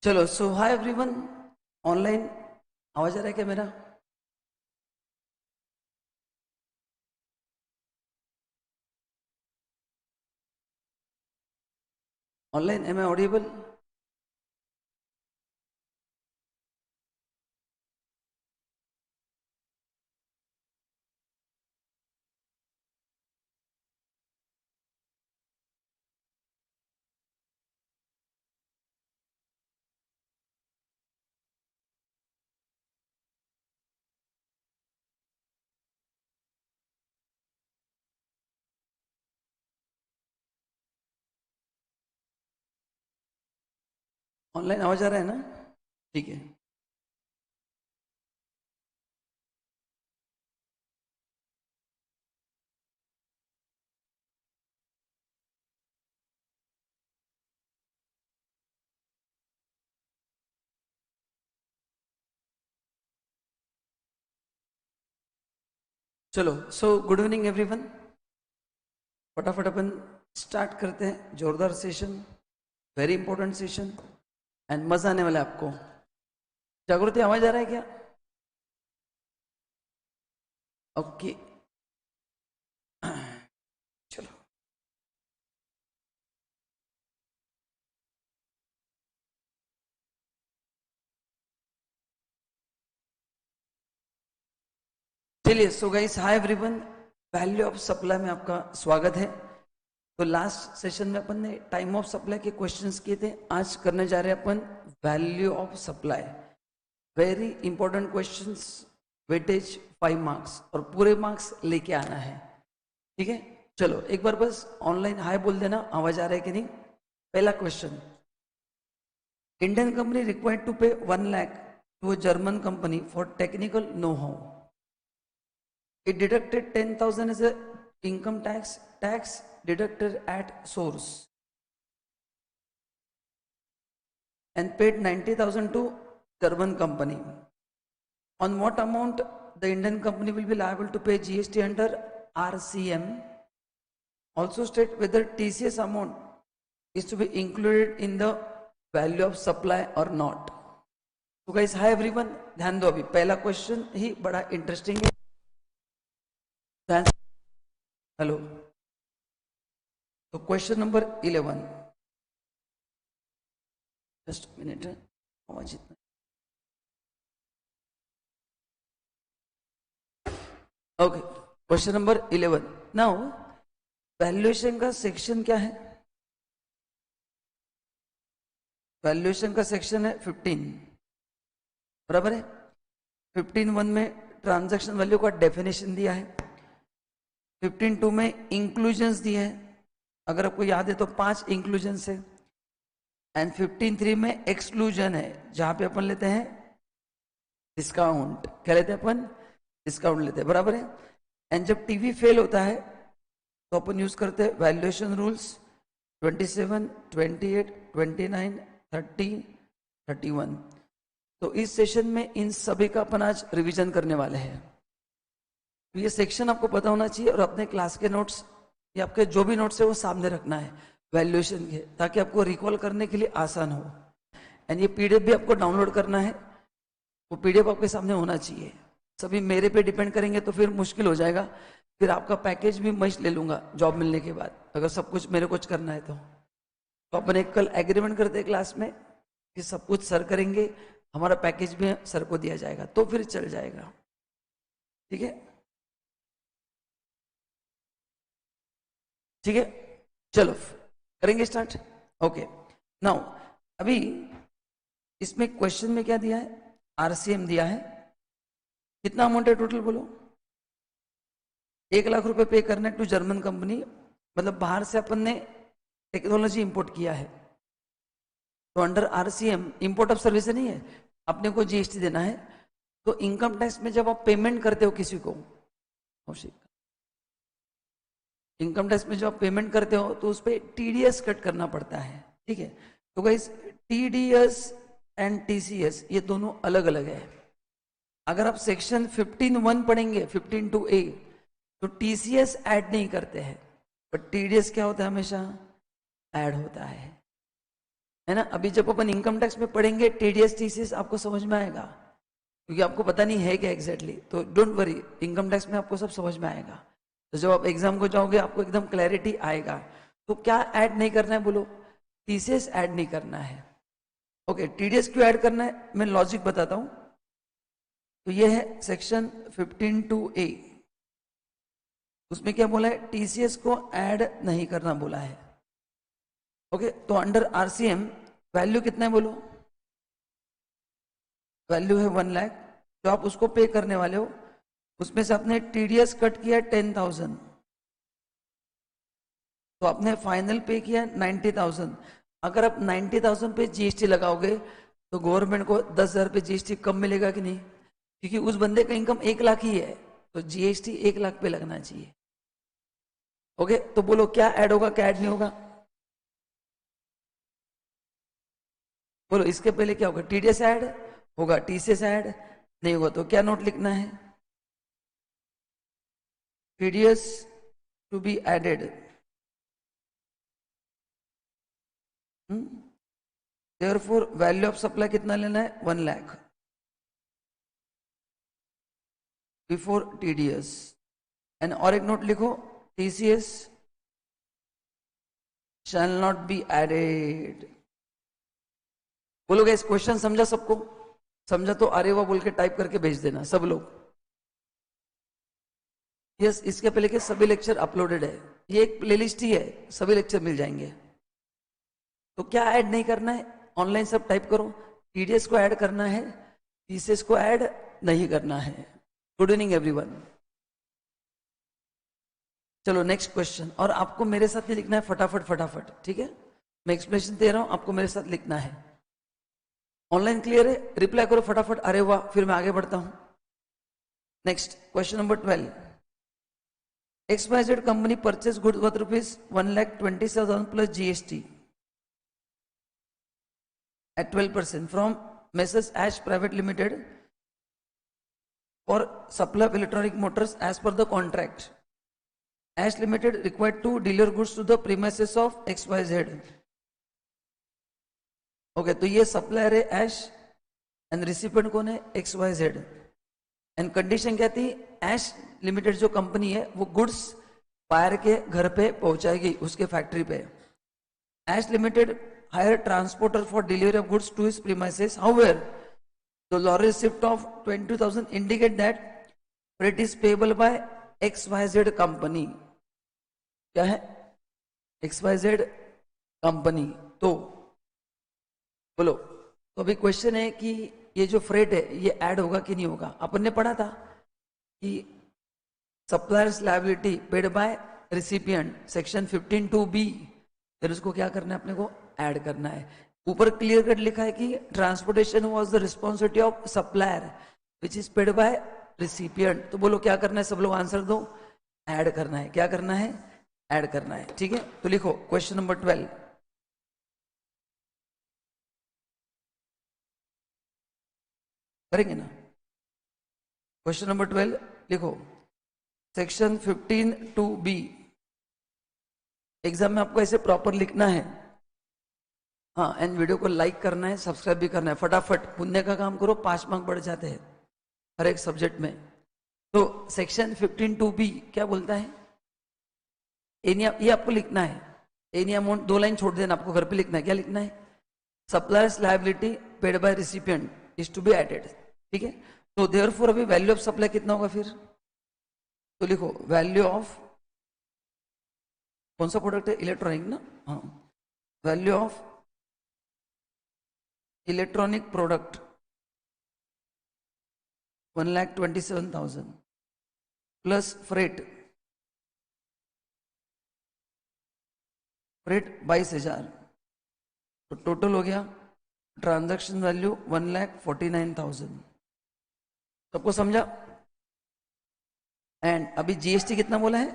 चलो, सो hi everyone. Online आवाज आ रहा है क्या मेरा? Online am I audible? Online आवाज आ रहा है ना? ठीक है। चलो, सो गुड इवनिंग एवरीवन। फटाफट अपन स्टार्ट करते हैं। जोरदार session, very important session and मजा आने वाला है आपको। जागृति, आवाज आ रहा है क्या? ओके। चलो, चलिए। So guys, hi everyone. Value of supply में आपका स्वागत है। तो लास्ट सेशन में अपन ने टाइम ऑफ सप्लाई के क्वेश्चंस किए थे। आज करने जा रहे हैं अपन value of supply. Very important questions, weightage 5 marks और पूरे मार्क्स लेके आना है। ठीक है। चलो, एक बार बस ऑनलाइन हाय बोल देना, आवाज आ रहा है कि नहीं। पहला question, Indian company required to pay 1 lakh to a German company for technical know how. It deducted 10,000 as a income tax deducted at source, and paid 90,000 to German company. On what amount the Indian company will be liable to pay GST under RCM? Also state whether TCS amount is to be included in the value of supply or not. तो guys, hi everyone, ध्यान दो। अभी पहला question ही बड़ा interesting है। Hello. तो question number 11, just minute, आवाज इतना। Okay, question number 11। Now valuation का सेक्शन क्या है? वैल्यूएशन का सेक्शन है 15, बराबर है। 15(1) में ट्रांजैक्शन वैल्यू का डेफिनेशन दिया है। 15(2) में इंक्लूजन्स दिए हैं। अगर आपको याद है तो 5 इंक्लूजन्स है। एंड 15(3) में एक्सक्लूजन है, जहां पे अपन लेते हैं डिस्काउंट। क्या लेते हैं अपन? डिस्काउंट लेते हैं, बराबर है। एंड जब टीवी फेल होता है तो अपन यूज करते हैं वैल्यूएशन रूल्स 27, 28, 29, 30, 31। तो इस सेशन में इन सभी का अपन आज रिवीजन करने वाले हैं। तो ये सेक्शन आपको पता होना चाहिए और अपने क्लास के नोट्स या आपके जो भी नोट्स है वो सामने रखना है वैल्यूएशन के, ताकि आपको रिकॉल करने के लिए आसान हो। एंड ये पीडीएफ भी आपको डाउनलोड करना है। वो पीडीएफ आपके सामने होना चाहिए। सभी मेरे पे डिपेंड करेंगे तो फिर मुश्किल हो जाएगा। फिर आपका पैकेज भी मैं ले लूंगा जॉब मिलने के बाद, अगर सब कुछ मेरे कुछ करना है तो अपन एक कल एग्रीमेंट करते हैं क्लास में कि सब कुछ सर करेंगे, हमारा पैकेज भी सर को दिया जाएगा, तो फिर चल जाएगा। ठीक है, ठीक है। चलो, करेंगे स्टार्ट। ओके। नाउ अभी इसमें क्वेश्चन में क्या दिया है? आरसीएम दिया है। कितना अमाउंट है टोटल बोलो? 1 लाख रुपए पे करना है टू जर्मन कंपनी। मतलब बाहर से अपन ने टेक्नोलॉजी इंपोर्ट किया है, तो under RCM import of service नहीं है, अपने को जीएसटी देना है। तो इनकम टैक्स में जब आप पेमेंट करते हो किसी को, इनकम टैक्स में जब आप पेमेंट करते हो तो उस पर टीडीएस कट करना पड़ता है। ठीक है। तो गाइस, टीडीएस एंड टीसीएस ये दोनों अलग अलग है। अगर आप सेक्शन 15(1) पढ़ेंगे 15(2)(a) तो टीसीएस ऐड नहीं करते हैं, बट टीडीएस क्या होता है, हमेशा ऐड होता है ना। अभी जब अपन इनकम टैक्स में पढ़ेंगे टीडीएस टीसीएस आपको समझ में आएगा, क्योंकि आपको पता नहीं है क्या एग्जैक्टली, तो डोंट वरी, इनकम टैक्स में आपको सब समझ में आएगा। तो जब आप एग्जाम को जाओगे आपको एकदम क्लैरिटी आएगा। तो क्या ऐड नहीं करना है बोलो, टीसीएस ऐड नहीं करना है। ओके, टीडीएस क्यों ऐड करना है मैं लॉजिक बताता हूं। तो ये है सेक्शन 15(2)(a), उसमें क्या बोला है, टीसीएस को ऐड नहीं करना बोला है। ओके, तो अंडर आरसीएम वैल्यू कितना है बोलो, वैल्यू है 1 लाख, जो आप उसको पे करने वाले हो, उसमें से आपने टीडीएस कट किया 10,000, तो आपने फाइनल पे किया 90,000। अगर आप 90,000 पे जीएसटी लगाओगे तो गवर्नमेंट को 10,000 पे जीएसटी कम मिलेगा कि नहीं, क्योंकि उस बंदे का इनकम 1 लाख ही है, तो जीएसटी 1 लाख पे लगना चाहिए। ओके, तो बोलो क्या ऐड होगा क्या ऐड नहीं होगा, बोलो इसके पहले क्या होगा, टीडीएस ऐड होगा, टीसीएस ऐड नहीं होगा, तो क्या नोट लिखना है, TDS to be added, therefore value of supply कितना लेना है, 1 लाख बिफोर टीडीएस। एंड और एक नोट लिखो, TCS shall not be added. बोलोगे इस क्वेश्चन समझा सबको, समझा तो अरे वाह बोल के टाइप करके भेज देना सब लोग। यस, इसके पहले के सभी लेक्चर अपलोडेड है, ये एक प्लेलिस्ट ही है, सभी लेक्चर मिल जाएंगे। तो क्या ऐड नहीं करना है, ऑनलाइन सब टाइप करो, टीडीएस को ऐड करना है, टीसीएस को ऐड नहीं करना है। Good evening everyone. चलो नेक्स्ट क्वेश्चन, और आपको मेरे साथ ही लिखना है फटाफट फटाफट, ठीक है, मैं एक्सप्लेनेशन दे रहा हूं, आपको मेरे साथ लिखना है। ऑनलाइन क्लियर है, रिप्लाई करो फटाफट, अरे वाह, फिर मैं आगे बढ़ता हूं। Next question number 12, XYZ company purchase goods worth rupees 1,27,000 plus GST at 12% from Messrs Ash Private Limited for supply of electronic motors as per the contract. Ash Limited required to deliver goods to the premises of XYZ. Okay, तो ये supplier है Ash and recipient कौन है, XYZ। And condition क्या थी, Ash limited जो company है वो गुड्स बायर के घर पे पहुंचाएगी, उसके फैक्ट्री पे। Ash Limited hire transporter for delivery of goods to his premises. However, the lorry receipt of 22,000 indicate that freight is payable by XYZ company. क्या है, XYZ कंपनी। तो बोलो, तो अभी क्वेश्चन है कि ये जो फ्रेट है ये ऐड होगा कि नहीं होगा। अपन ने पढ़ा था कि suppliers liability paid by recipient section 15(2)(b), फिर उसको क्या करना है, अपने को ऐड करना है। ऊपर क्लियर कट लिखा है कि transportation was the responsibility of supplier which is paid by recipient. तो बोलो क्या करना है, सब लोग आंसर दो, ऐड करना है। क्या करना है, ऐड करना है, ठीक है। तो लिखो क्वेश्चन नंबर 12, करेंगे ना। क्वेश्चन नंबर 12 लिखो, सेक्शन 15(2)(b। एग्जाम में आपको ऐसे प्रॉपर लिखना है, हाँ, एंड वीडियो को लाइक करना है, सब्सक्राइब भी करना है, फटाफट पुण्य का काम करो, 5 मार्क बढ़ जाते हैं हर एक सब्जेक्ट में। तो सेक्शन 15(2)(b क्या बोलता है, ये आपको लिखना है, एनी अमाउंट, 2 लाइन छोड़ देना, आपको घर पे लिखना है। क्या लिखना है, supplier's liability paid by recipient is to be added, ठीक है। तो देयरफॉर अभी वैल्यू ऑफ सप्लाई कितना होगा फिर, तो लिखो वैल्यू ऑफ, कौन सा प्रोडक्ट है, इलेक्ट्रॉनिक ना, हाँ, value of electronic product 1,27,000 plus freight 22,000, तो टोटल हो गया ट्रांजैक्शन वैल्यू 1,49,000। सबको समझा। एंड अभी जीएसटी कितना बोला है,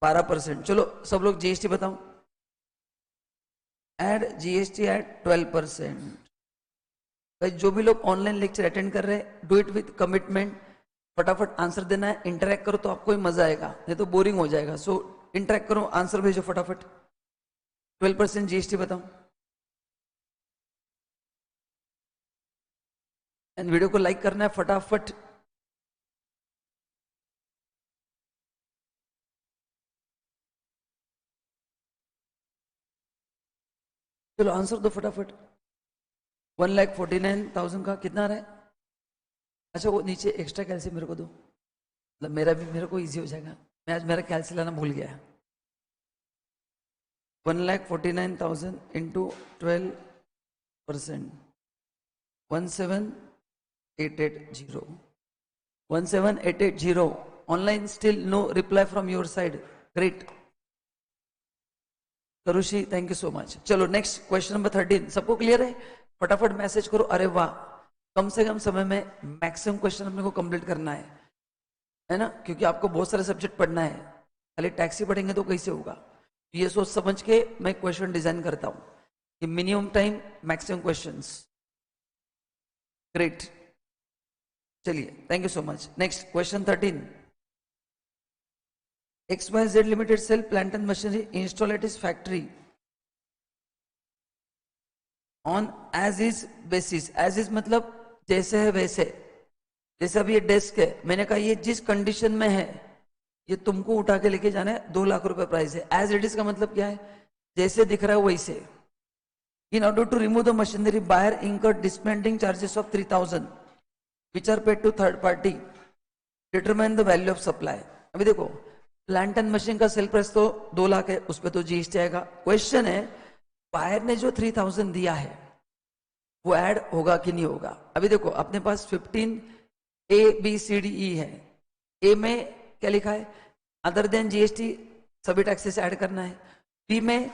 12%। चलो सब लोग जीएसटी बताओ, एड जीएसटी एट 12%। भाई जो भी लोग ऑनलाइन लेक्चर अटेंड कर रहे हैं, डू इट विथ कमिटमेंट, फटाफट आंसर देना है, इंटरेक्ट करो तो आपको ही मजा आएगा, नहीं तो बोरिंग हो जाएगा। सो इंटरेक्ट करो, आंसर भेजो फटाफट। 12% जीएसटी बताओ, एंड वीडियो को लाइक करना है फटाफट। चलो आंसर दो फटाफट। 1,49,000 का कितना आ रहा है? अच्छा वो नीचे एक्स्ट्रा कैल्सी मेरे को दो, मतलब मेरे को इजी हो जाएगा, मैं आज मेरा कैल्सी लाना भूल गया। 1,49,000 into 12%, 17,880, 17,880। Online still no reply from your side, great Karushi, thank you so much. चलो नेक्स्ट क्वेश्चन नंबर 13, सबको क्लियर है? फटाफट मैसेज करो, अरे वाह, कम से कम समय में मैक्सिमम क्वेश्चन अपने को कंप्लीट करना है ना, क्योंकि आपको बहुत सारे सब्जेक्ट पढ़ना है, खाली टैक्सी पढ़ेंगे तो कैसे होगा। ये सोच समझ के मैं क्वेश्चन डिजाइन करता हूं कि minimum time maximum questions. Great, चलिए thank you so much. Next question 13, XYZ Limited sell plant and machinery install at its factory on as is basis। as is मतलब जैसे है वैसे, जैसे अभी ये डेस्क है, मैंने कहा ये जिस कंडीशन में है ये तुमको उठा के लेके जाना है, 2 लाख रुपए प्राइस है। एज इट इज का मतलब क्या है? जैसे दिख रहा है वैसे। In order to remove the machinery, buyer incur dismantling charges of 3,000 which are paid to third party, determine the value of supply. अभी देखो प्लांट एंड मशीन का सेल प्राइस तो 2 लाख है, उस पर तो जीएसटी आएगा। क्वेश्चन है बायर ने जो 3,000 दिया है वो ऐड होगा कि नहीं होगा। अभी देखो अपने पास 15 ABCDE है। ए में क्या लिखा है? अदर देन जीएसटी सभी टैक्सेस ऐड करना है। बी में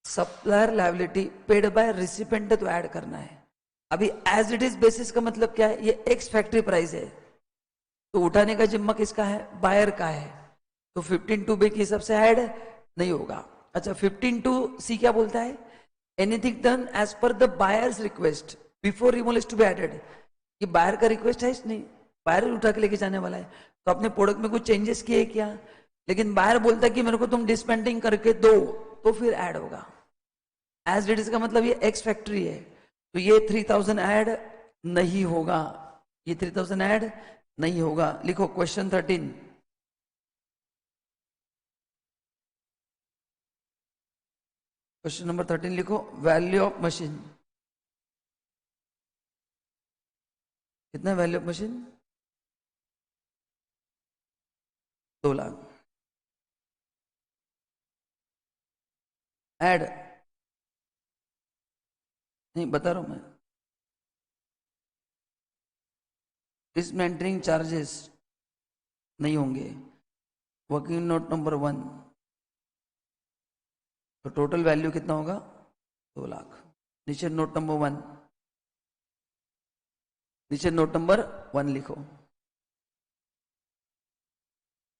supplier liability paid bye recipient तो ऐड करना है। अभी एज इट इज बेसिस का मतलब क्या है? ये एक्स फैक्ट्री प्राइस है, तो उठाने का जिम्मा किसका है? बायर का है। तो 15(2)B के हिसाब से ऐड नहीं होगा। अच्छा 15(2)C क्या बोलता है? Anything done as per the buyer's request before removal is to be added. ये बायर का रिक्वेस्ट है, नहीं बायर उठा के लेके जाने वाला है, तो अपने प्रोडक्ट में कुछ चेंजेस किए क्या? लेकिन बायर बोलता है कि मेरे को तुम डिस्पेंडिंग करके दो, तो फिर ऐड होगा। एज इट इज का मतलब ये एक्स फैक्ट्री है, तो ये 3,000 ऐड नहीं होगा, ये 3,000 ऐड नहीं होगा। लिखो क्वेश्चन 13, क्वेश्चन नंबर 13 लिखो। वैल्यू ऑफ मशीन कितना? Value of machine 2 lakh. Add नहीं बता रहा हूं मैं, डिसमेंटलिंग चार्जेस नहीं होंगे। वर्किंग नोट नंबर 1, तो टोटल वैल्यू कितना होगा? 2 लाख। नीचे नोट नंबर 1, नीचे नोट नंबर 1 लिखो।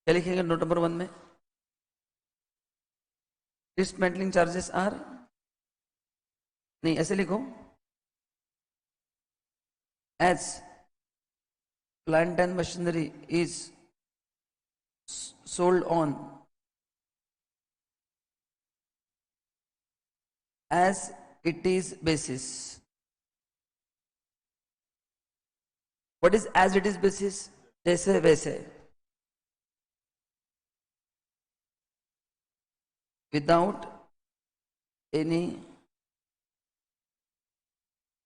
क्या लिखेंगे नोट नंबर 1 में? डिसमेंटलिंग चार्जेस आर, नहीं ऐसे लिखो, as plant and machinery is sold on as it is basis। what is as it is basis? जैसे वैसे, without any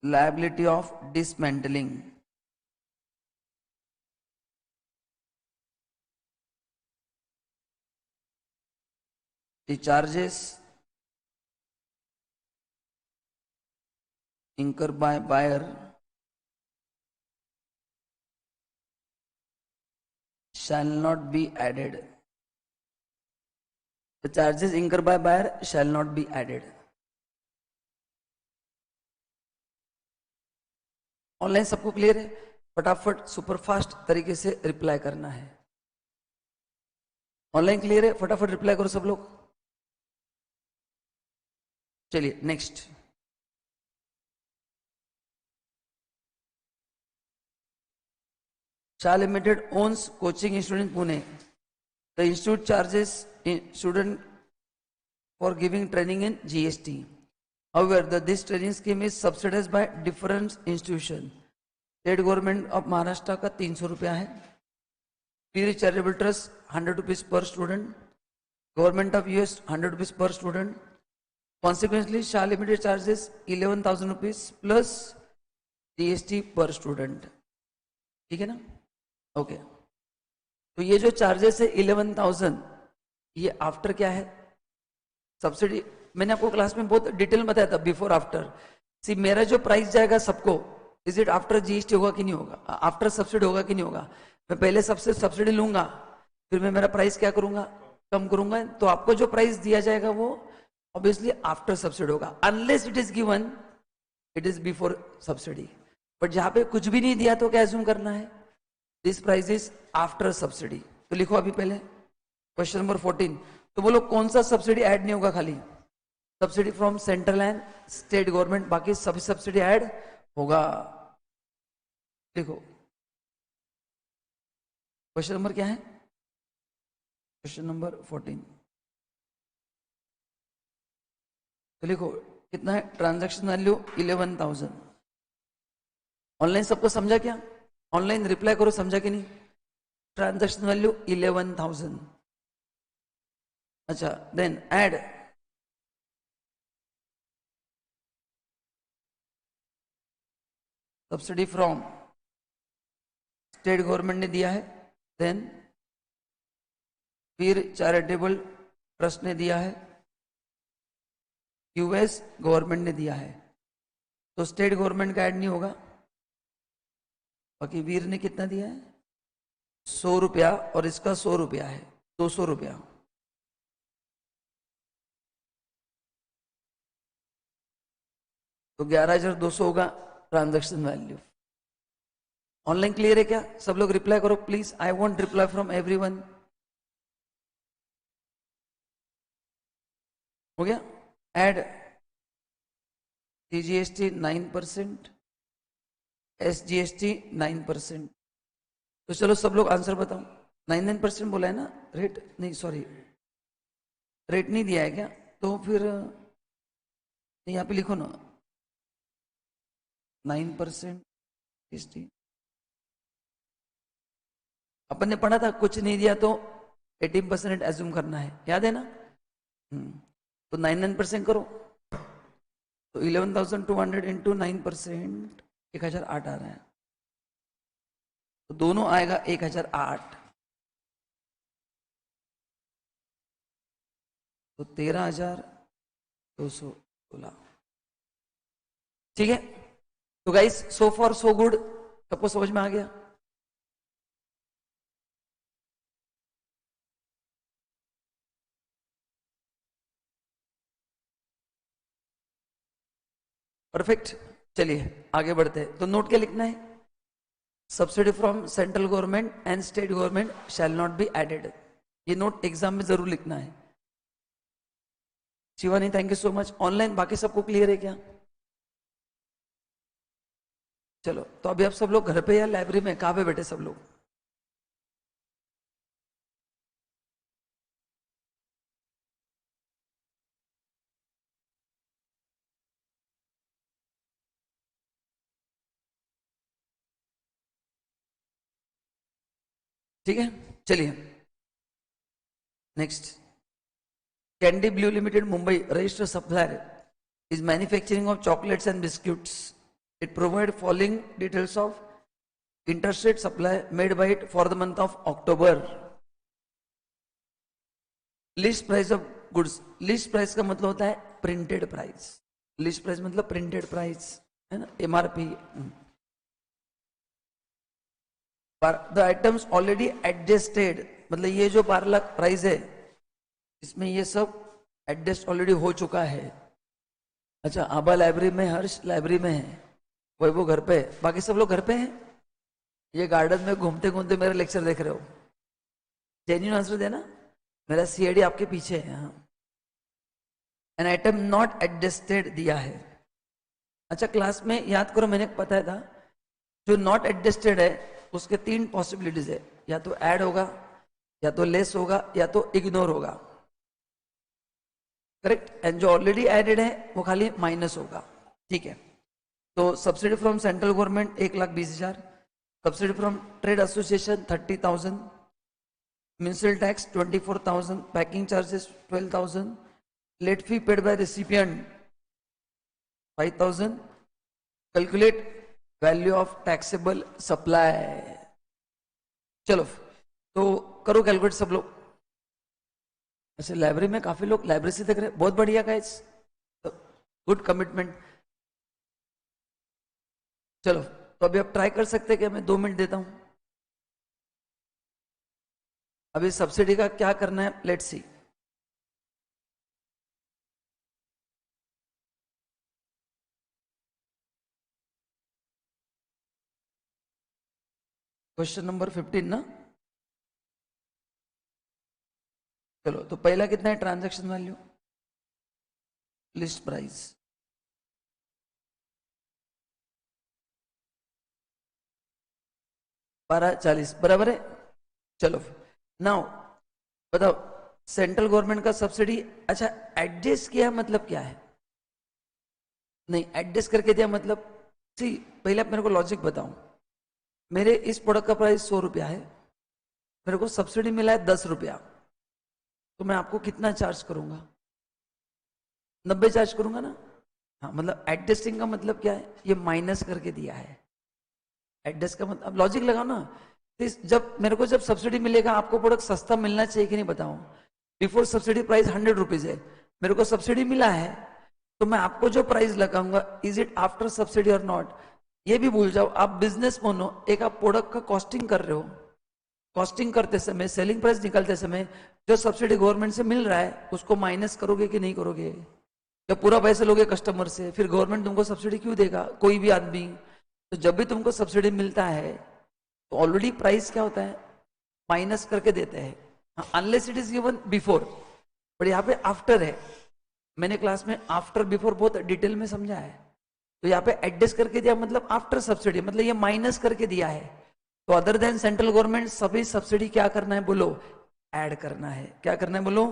liability of dismantling। the charges incurred by buyer shall not be added। the charges incurred by buyer shall not be added। Online सबको clear है? फटाफट superfast तरीके से reply करना है। Online clear है? फटाफट रिप्लाई करो सब लोग। चलिए next, Shah Limited owns coaching institute in Pune. The institute charges student for giving training in GST. However, this training scheme is subsidized by different institutions. State government of Maharashtra का 300 रुपया है. Piri Charitable Trust 100 rupees per student. Government of US 100 rupees per student. Consequently, Shah Limited charges 11,000 rupees plus GST per student. ठीक है ना? Okay. तो ये जो charges है 11,000, ये आफ्टर क्या है? सब्सिडी. मैंने आपको क्लास में बहुत डिटेल में बताया था, बिफोर आफ्टर. सी मेरा जो प्राइस जाएगा सबको, इज इट आफ्टर जीएसटी होगा कि नहीं होगा, आफ्टर सब्सिडी होगा कि नहीं होगा? मैं पहले सबसे सब्सिडी लूंगा, फिर मैं मेरा प्राइस क्या करूंगा, कम करूंगा. तो आपको जो प्राइस दिया जाएगा वो ऑब्वियसली आफ्टर सब्सिडी होगा, unless it is given it is before subsidy. But जहां पे कुछ भी नहीं दिया तो क्या एज्यूम करना है? This price is after subsidy. तो लिखो अभी पहले क्वेश्चन नंबर 14. तो बोलो कौन सा सब्सिडी ऐड नहीं होगा? खाली subsidy from central and state government, बाकी सभी सब्सिडी ऐड होगा. देखो क्वेश्चन नंबर क्या है? Question number 14. तो लिखो कितना है? Transaction value 11,000. ऑनलाइन सबको समझा क्या? ऑनलाइन रिप्लाई करो, समझा कि नहीं? Transaction value 11,000. अच्छा, then add subsidy from state government ने दिया है, देन फिर चैरिटेबल ट्रस्ट ने दिया है, यूएस गवर्नमेंट ने दिया है. तो स्टेट गवर्नमेंट का ऐड नहीं होगा. बाकी वीर ने कितना दिया है? 100 रुपया, और इसका 100 रुपया है, 200 रुपया. तो 11,200 होगा ट्रांजैक्शन वैल्यू. ऑनलाइन क्लियर है क्या? सब लोग रिप्लाई करो please. I want reply from everyone. हो गया? Add CGST 9%, SGST 9%. तो चलो सब लोग आंसर बताओ. 9% बोला है ना? रेट नहीं, सॉरी रेट नहीं दिया है क्या? तो फिर यहाँ पे लिखो ना 9% जीएसटी. अपन ने पढ़ा था कुछ नहीं दिया तो 18% एज्यूम करना है, याद है ना? तो 9% करो. तो 11,200 इंटू 9% 1,008 आ रहा है. तो दोनों आएगा 1,008. तो 13,216. ठीक है. तो guys so for so good. सबको समझ में आ गया? परफेक्ट. चलिए आगे बढ़ते हैं. तो नोट क्या लिखना है? Subsidy from central government and state government shall not be added. ये नोट एग्जाम में जरूर लिखना है. Shivani thank you so much. Online बाकी सबको क्लियर है क्या? चलो तो अभी आप सब लोग घर पे या लाइब्रेरी में, कहाँ पे बैठे सब लोग? ठीक है. चलिए next. Candy blue limited Mumbai registered supplier is manufacturing of chocolates and biscuits. It provide following details of interstate supply made by it for the month of October. List price of goods. List price का मतलब होता है printed price. List price मतलब printed price है ना, MRP. The items already adjusted मतलब ये जो 12 लाख प्राइस है इसमें ये सब एडजस्ट ऑलरेडी हो चुका है. अच्छा, आबा लाइब्रेरी में, हर्ष लाइब्रेरी में है, वैभव घर पे, बाकी सब लोग घर पे हैं. ये गार्डन में घूमते घूमते मेरा लेक्चर देख रहे हो. जेन्युइन आंसर देना. मेरा सीआईडी आपके पीछे है. एन आइटम नॉट एडजस्टेड दिया है. अच्छा क्लास में याद करो मैंने बताया था जो नॉट एडजस्टेड है उसके तीन पॉसिबिलिटीज है, या तो ऐड होगा, या तो लेस होगा, या तो इग्नोर होगा। करेक्ट। एंड जो ऑलरेडी एडेड है वो खाली माइनस होगा। ठीक है, तो subsidy from central government 1,20,000, subsidy from trade association 30,000, municipal tax 24,000, packing charges 12,000, late fee paid by recipient 5,000। Calculate value of taxable supply. चलो तो करो कैलकुलेट सब लोग। ऐसे लाइब्रेरी में काफी लोग लाइब्रेरी से देख रहे हैं, बहुत बढ़िया गाइस, गुड कमिटमेंट। चलो तो अभी आप ट्राई कर सकते हैं कि मैं 2 मिनट देता हूं। अभी सब्सिडी का क्या करना है, लेट्स सी। क्वेश्चन नंबर 15 ना। चलो तो पहला कितना है, ट्रांजैक्शन वैल्यू, लिस्ट प्राइस। $12.40 बराबर है। चलो नाउ बताओ, सेंट्रल गवर्नमेंट का सब्सिडी, अच्छा एडजस्ट किया मतलब क्या है? नहीं, एडजस्ट करके दिया मतलब, सी पहले आप मेरे को लॉजिक बताओ। मेरे इस प्रोडक्ट का प्राइस 100 रुपया है, मेरे को सब्सिडी मिला है 10 रुपया, तो मैं आपको कितना चार्ज करूंगा? 90 चार्ज करूंगा ना। हाँ, मतलब एडजस्टिंग का मतलब क्या है, ये माइनस करके दिया है। एडजस्ट का मतलब, अब लॉजिक लगाओ ना। तो जब मेरे को जब सब्सिडी मिलेगा, आपको प्रोडक्ट सस्ता मिलना चाहिए कि नहीं बताओ? बिफोर सब्सिडी प्राइस 100 रुपीज है, मेरे को सब्सिडी मिला है, तो मैं आपको जो प्राइस लगाऊंगा, इज इट आफ्टर सब्सिडी और नॉट? ये भी भूल जाओ, आप बिजनेस मैन हो, एक आप प्रोडक्ट का कॉस्टिंग कर रहे हो, कॉस्टिंग करते समय, सेलिंग प्राइस निकालते समय जो सब्सिडी गवर्नमेंट से मिल रहा है उसको माइनस करोगे कि नहीं करोगे? जब पूरा पैसा लोगे कस्टमर से, फिर गवर्नमेंट तुमको सब्सिडी क्यों देगा, कोई भी आदमी? तो जब भी तुमको सब्सिडी मिलता है तो ऑलरेडी प्राइस क्या होता है, माइनस करके देते हैं, unless it is given before. पर यहाँ पे आफ्टर है, मैंने क्लास में आफ्टर बिफोर बहुत डिटेल में समझा है। तो यहाँ पे एडजस्ट करके दिया मतलब आफ्टर सब्सिडी, मतलब ये माइनस करके दिया है। तो अदर देन सेंट्रल गवर्नमेंट सभी सब्सिडी क्या करना है बोलो, ऐड करना है। क्या करना है बोलो,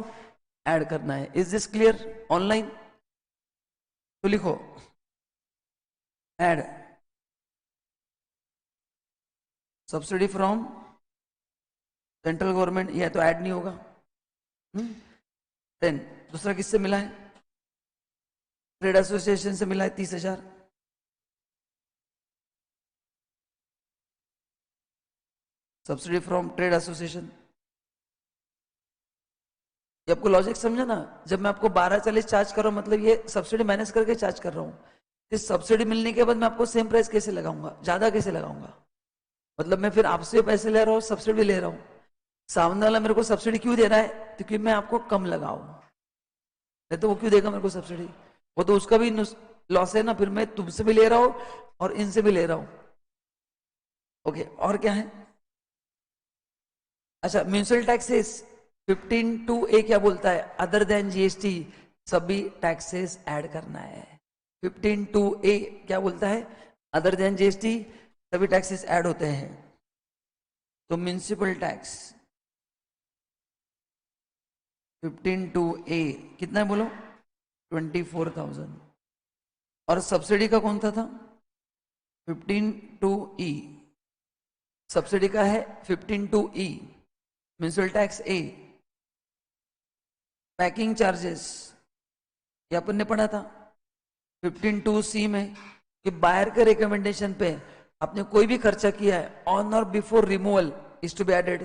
ऐड करना है। Is this clear online? तो लिखो add subsidy from central government, यह तो ऐड नहीं होगा। देन दूसरा किससे मिला है, ट्रेड एसोसिएशन से मिला है 30,000। Subsidy from trade association. ये आपको लॉजिक समझा ना? जब मैं आपको 12.40 चार्ज कर रहा हूं, मतलब ये सब्सिडी माइनस करके चार्ज कर रहा हूं। इस सब्सिडी मिलने के बाद मैं आपको सेम प्राइस कैसे लगाऊंगा, ज्यादा कैसे लगाऊंगा? मतलब मैं फिर आपसे पैसे ले रहा हूँ, सब्सिडी ले रहा हूँ, सामने वाला मेरे को सब्सिडी क्यों दे रहा है? क्योंकि मैं आपको कम लगाऊं, नहीं तो वो क्यों देगा मेरे को सब्सिडी? वो तो उसका भी लॉस है ना, फिर मैं तुमसे भी ले रहा हूं और इनसे भी ले रहा हूं। ओके, और क्या है? अच्छा, म्यूनिसिपल टैक्सेस 15(2)(a क्या बोलता है, अदर देन जीएसटी सभी टैक्सेस ऐड करना है। 15(2)(a क्या बोलता है, अदर देन जीएसटी सभी टैक्सेस ऐड होते हैं। तो म्यूनिसिपल टैक्स 15(2)(a कितना है बोलो, 24,000। और सब्सिडी का कौन सा था, 15(2)(e, सब्सिडी का है 15(2)(e, म्यूनिसिपल टैक्स ए। पैकिंग चार्जेस ये अपन ने पढ़ा था 15(2)(c में, कि बायर के रिकमेंडेशन पे आपने कोई भी खर्चा किया है ऑन और before removal is to be added,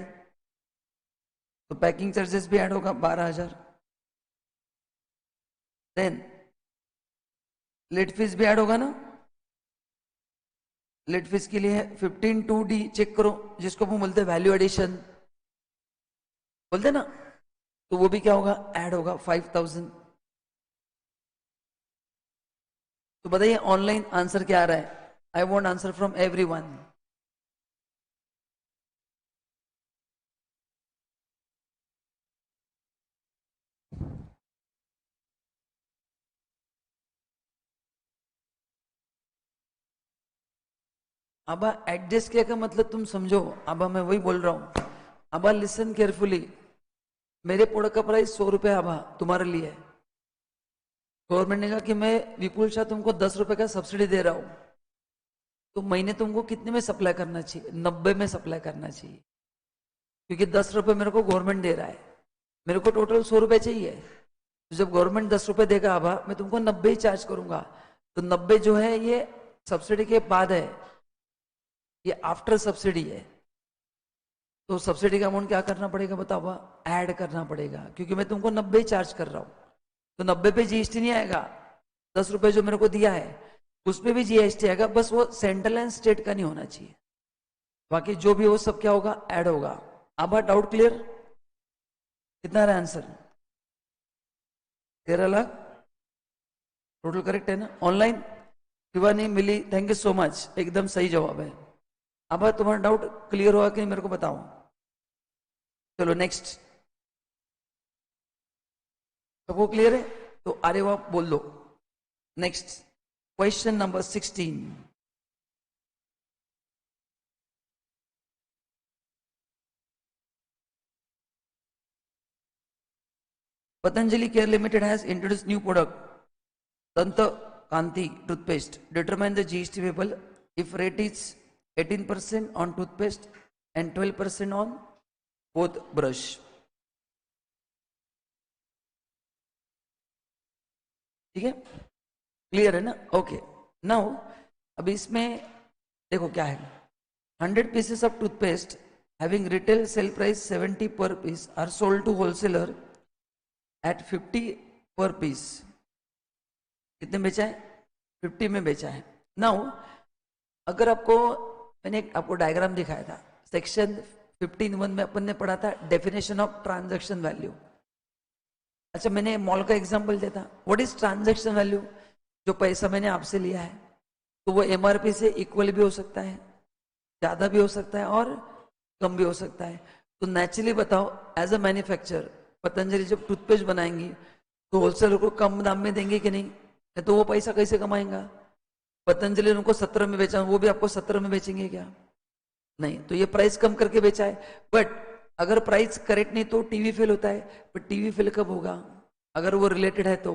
तो पैकिंग चार्जेस भी ऐड होगा 12,000। देन लेट फीस भी ऐड होगा ना, लेट फीस के लिए 15(2)(d चेक करो, जिसको हम बोलते हैं वैल्यू एडिशन बोलते ना, तो वो भी क्या होगा, ऐड होगा 5,000। तो बताइए ऑनलाइन आंसर क्या आ रहा है? I want answer from everyone. अब एडजस्ट किया का मतलब तुम समझो, अब मैं वही बोल रहा हूं, अब लिसन केयरफुली, मेरे प्रोडक्ट का प्राइस 100 रुपये आभा तुम्हारे लिए। गवर्नमेंट ने कहा कि मैं विपुल शाह तुमको 10 रुपए का सब्सिडी दे रहा हूं, तो महीने तुमको कितने में सप्लाई करना चाहिए? 90 में सप्लाई करना चाहिए, क्योंकि 10 रुपए मेरे को गवर्नमेंट दे रहा है, मेरे को टोटल 100 रुपए चाहिए। तो जब गवर्नमेंट 10 रुपए देगा आभा, मैं तुमको 90 ही चार्ज करूंगा। तो 90 जो है ये सब्सिडी के बाद है, ये आफ्टर सब्सिडी है। तो सब्सिडी का अमाउंट क्या करना पड़ेगा बताओ? ऐड करना पड़ेगा, क्योंकि मैं तुमको 90 ही चार्ज कर रहा हूं। तो 90 पे जीएसटी नहीं आएगा, 10 रुपए जो मेरे को दिया है उस पे भी जीएसटी आएगा, बस वो सेंट्रल एंड स्टेट का नहीं होना चाहिए, बाकी जो भी हो सब क्या होगा? ऐड होगा। अब डाउट क्लियर? कितना रहा आंसर? 13 लाख टोटल करेक्ट है ना? ऑनलाइन शिवानी मिली, थैंक यू सो मच, एकदम सही जवाब है। अब तुम्हारा डाउट क्लियर हुआ कि नहीं मेरे को बताओ? चलो नेक्स्ट, सबको क्लियर है तो अरे वाह बोल दो। Next question number 16। Patanjali Care Limited has introduced new product Danta Kanti toothpaste. Determine the GST payable if rate is 18% on toothpaste and 12% on both brush. ठीक है, क्लियर है ना? ओके नाउ अभी इसमें देखो क्या है, 100 pieces of toothpaste having retail sale price 70 per piece are sold to wholesaler at 50 per piece. कितने बेचा है? 50 में बेचा है। नाउ अगर आपको मैंने आपको डायग्राम दिखाया था, सेक्शन 15(1) में अपन ने पढ़ा था डेफिनेशन ऑफ ट्रांजैक्शन वैल्यू। अच्छा मैंने मॉल का एग्जांपल दिया था, व्हाट इज ट्रांजैक्शन वैल्यू? जो पैसा मैंने आपसे लिया है तो वो एमआरपी से इक्वल भी हो सकता है, ज्यादा भी हो सकता है और कम भी हो सकता है। तो नेचुरली बताओ, एज अ मैन्युफैक्चरर पतंजलि जब टूथपेस्ट बनाएंगी तो होलसेलर को कम दाम में देंगे कि नहीं? तो वो पैसा कैसे कमाएंगा? पतंजलि ने उनको 17 में बेचा, वो भी आपको 17 में बेचेंगे क्या? नहीं, तो ये प्राइस कम करके बेचा है। बट अगर प्राइस करेक्ट नहीं तो टीवी फेल होता है। बट टीवी फेल कब होगा? अगर वो रिलेटेड है तो।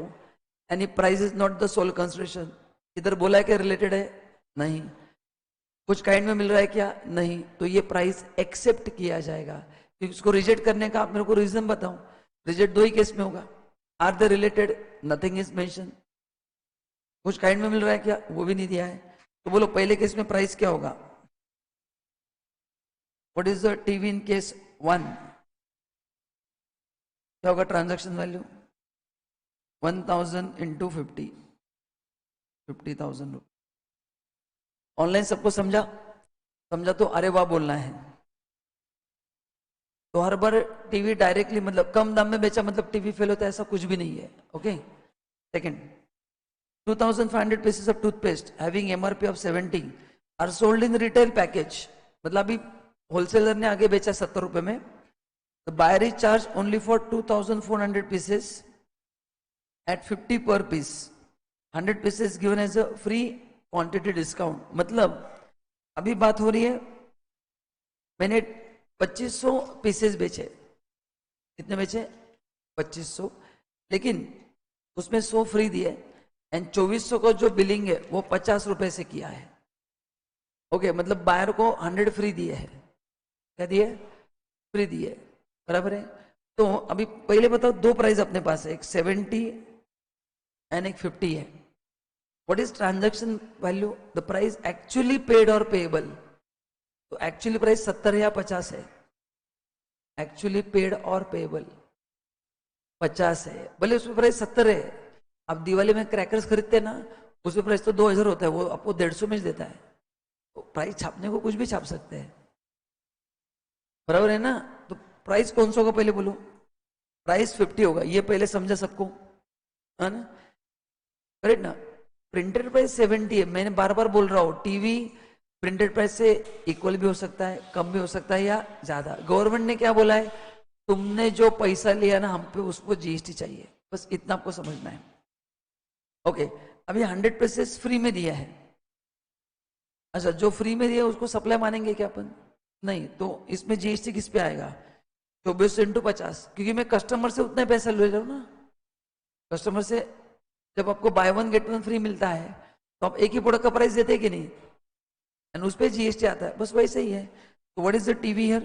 यानी price is not the sole consideration. इधर बोला है कि रिलेटेड है, नहीं। कुछ काइंड में मिल रहा है क्या? नहीं। तो ये प्राइस एक्सेप्ट किया जाएगा, क्योंकि उसको रिजेक्ट करने का आप मेरे को रीजन बताओ। रिजेक्ट दो ही केस में होगा, are the related, nothing is mention. कुछ काइंड में मिल रहा है क्या? वो भी नहीं दिया है। तो बोलो पहले केस में प्राइस क्या होगा? What is the TV in case 1? क्या होगा ट्रांजैक्शन वैल्यू? 1000 इंटू 50, 50,000 रुपये। ऑनलाइन सबको समझा? समझा तो अरे वाह बोलना है। तो हर बार टीवी डायरेक्टली मतलब कम दाम में बेचा मतलब टीवी फेल होता है, ऐसा कुछ भी नहीं है। Okay second, 2500 pieces of toothpaste having MRP of 70 are sold in retail package। मतलब अभी होलसेलर ने आगे बेचा 70 रुपए में, the buyer is charged only for 2400 pieces at 50 per piece, 100 pieces given as a free quantity discount। मतलब अभी बात हो रही है, मैंने 2500 पीसेस बेचे। कितने बेचे? 2500, लेकिन उसमें 100 फ्री दिए एंड 2400 का जो बिलिंग है वो 50 रुपए से किया है। ओके मतलब बायर को 100 फ्री दिए है। क्या दिए? फ्री दिए, बराबर है। तो अभी पहले बताओ, दो प्राइस अपने पास है, एक 70 एंड एक 50 है। What is transaction value? The price actually paid और पेएबल। तो एक्चुअली प्राइस 70 है या 50 है? एक्चुअली पेड और पेएबल 50 है, भले उसमें प्राइस 70 है। अब दिवाली में क्रैकर्स खरीदते हैं ना, उसमें प्राइस तो 2000 होता है, वो आपको 150 में देता है। तो प्राइस छापने को कुछ भी छाप सकते हैं, बराबर है ना? तो प्राइस कौन सा होगा पहले बोलो? प्राइस 50 होगा, ये पहले समझा सबको, है ना? करेक्ट ना? प्रिंटेड प्राइस 70 है। मैंने बार बार बोल रहा हूं, टीवी प्रिंटेड प्राइस से इक्वल भी हो सकता है, कम भी हो सकता है या ज्यादा। गवर्नमेंट ने क्या बोला है? तुमने जो पैसा लिया ना हम पे, उसको जीएसटी चाहिए, बस इतना आपको समझना है। ओके अभी 100 पीसेस फ्री में दिया है, अच्छा, जो फ्री में दिया उसको सप्लाई मानेंगे क्या अपन? नहीं, तो इसमें जीएसटी किस पे आएगा? 24 × 50, क्योंकि मैं कस्टमर से उतने पैसे ले रहा हूँ ना। कस्टमर से जब आपको by one get one free मिलता है तो आप एक ही प्रोडक्ट का प्राइस देते हैं कि नहीं, एंड उस पर जीएसटी आता है, बस वैसे ही है। तो what is the TV here?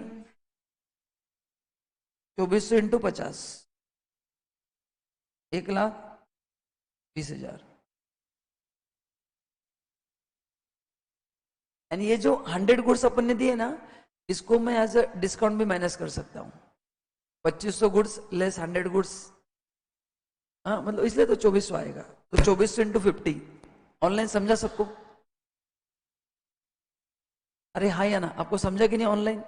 2400 × 50, 1,20,000। And ये जो 100 गुड्स अपन ने दिए ना, इसको मैं एज अ डिस्काउंट भी माइनस कर सकता हूँ। 2500 गुड्स लेस 100 गुड्स, हाँ मतलब इसलिए तो 2400 आएगा। तो 2400 × 50। ऑनलाइन समझा सबको? अरे हाँ या ना, आपको समझा कि नहीं ऑनलाइन?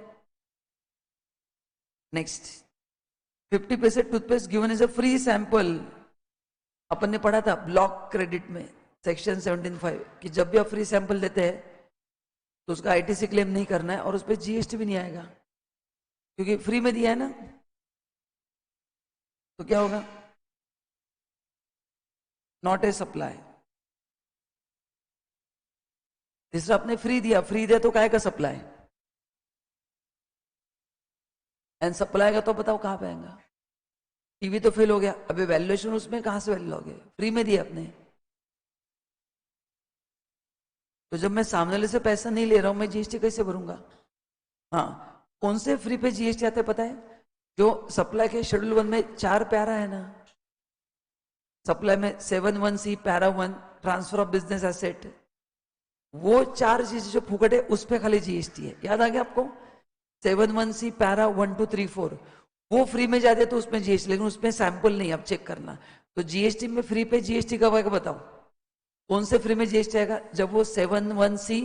नेक्स्ट, 50 पैसे toothpaste given is a free sample. अपन ने पढ़ा था ब्लॉक क्रेडिट में सेक्शन 17(5) कि जब भी आप फ्री सैंपल देते हैं तो उसका आईटीसी क्लेम नहीं करना है और उस पर जीएसटी भी नहीं आएगा, क्योंकि फ्री में दिया है ना। तो क्या होगा? Not a supply. तीसरा, आपने फ्री दिया तो काय का सप्लाई, एंड सप्लाई का तो बताओ कहां पे आएगा? टीवी तो फेल हो गया, अभी वैल्यूएशन उसमें कहां से वैल्यू लोगे? फ्री में दिया आपने। तो जब मैं सामने वाले से पैसा नहीं ले रहा हूं, मैं जीएसटी कैसे भरूंगा? हाँ, कौन से फ्री पे जीएसटी आते पता है? जो सप्लाई के शेड्यूल 1 में 4 पैरा है ना, सप्लाई में 7(1)(c) para 1 transfer of business asset, वो 4 चीजें जो फुकट है उस पे खाली जीएसटी है। याद आ गया आपको? 7(1)(c) पैरा 1 2 3 4 वो फ्री में जाते तो उसमें जीएसटी, लेकिन उसमें सैंपल नहीं, आप चेक करना। तो जीएसटी में फ्री पे जीएसटी कब आएगा बताओ? कौन से फ्री में जीएसटी आएगा? जब वो 7(1)(c)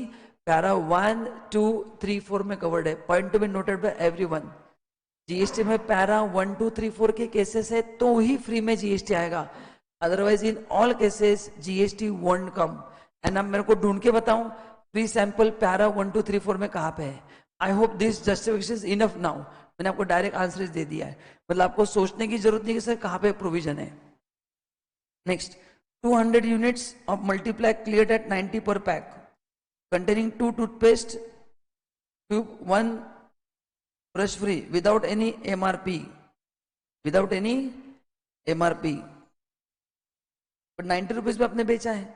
पैरा 1 2 3 4 में कवर्ड है। Point to be noted bye everyone, GST में पैरा 1 2 3 4 के केसेस है तो ही फ्री में जीएसटी आएगा, otherwise in all cases GST won't come. And अब मेरे को ढूंढ के बताऊं फ्री सैंपल पैरा 1 2 3 4 में कहां पे है? I hope this justification is enough now. मैंने आपको डायरेक्ट आंसर दे दिया है, मतलब आपको सोचने की जरूरत नहीं कि सर कहां पे प्रोविजन है। Next, 200 units of multiply cleared at 90 per pack containing 2 toothpaste tube, 1 brush free without any MRP, without any MRP, but 90 rupees में आपने बेचा है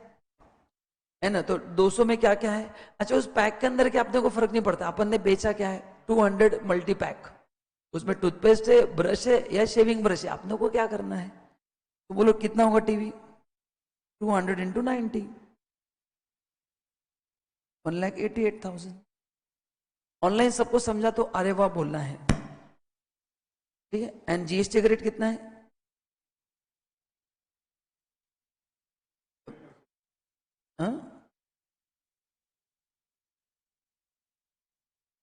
ना? तो 200 में क्या क्या है? अच्छा, उस पैक के अंदर क्या अपने को फर्क नहीं पड़ता, अपन ने बेचा क्या है? 200 मल्टी पैक, उसमें टूथपेस्ट है, ब्रश है या शेविंग ब्रश है, अपने को क्या करना है? तो बोलो कितना होगा टीवी? 200 × 90, 1,88,000। ऑनलाइन सबको समझा तो अरे वाह बोलना है, ठीक है? एंड जीएसटी का रेट कितना है? हाँ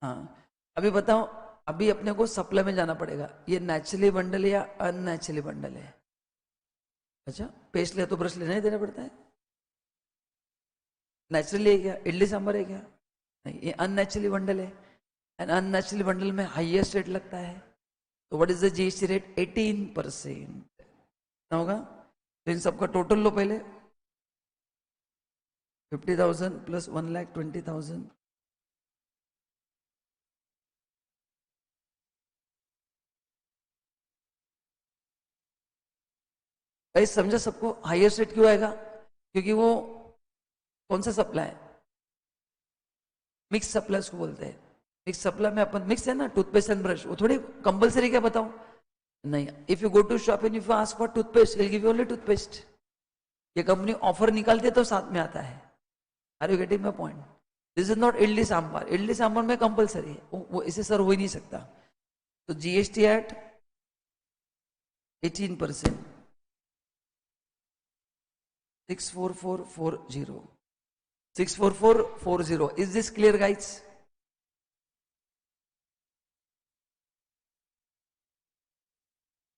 हाँ, अभी बताओ, अभी अपने को सप्लाई में जाना पड़ेगा, ये नेचुरली बंडल या अननेचुरली बंडल है? अच्छा, पेस्ट ले तो ब्रश लेना ही देना पड़ता है। नेचुरली है क्या? इडली सांभर है क्या? नहीं, ये अननेचुरली बंडल है, एंड अननेचुरली बंडल में हाईएस्ट रेट लगता है। तो what is the GST rate? 18% होगा। तो इन सबका टोटल लो पहले, 50,000 प्लस 1,20,000, भाई समझा सबको? हाईएस्ट रेट क्यों आएगा? क्योंकि वो कौन सा सप्लाई है? मिक्स सप्लाई उसको बोलते हैं। मिक्स सप्लाई में अपन मिक्स है ना, टूथपेस्ट एंड ब्रश, वो थोड़ी कंपलसरी क्या बताऊं? नहीं, if you go to shop and if you ask for toothpaste, will give you only toothpaste. ये कंपनी ऑफर निकालती है तो साथ में आता है। Are you getting my point? This is not idli sambar, idli sambar में कंपलसरी है, वो इसे सर्व हो ही नहीं सकता। तो GST at 18%, 64440, 64440। Is this clear guides?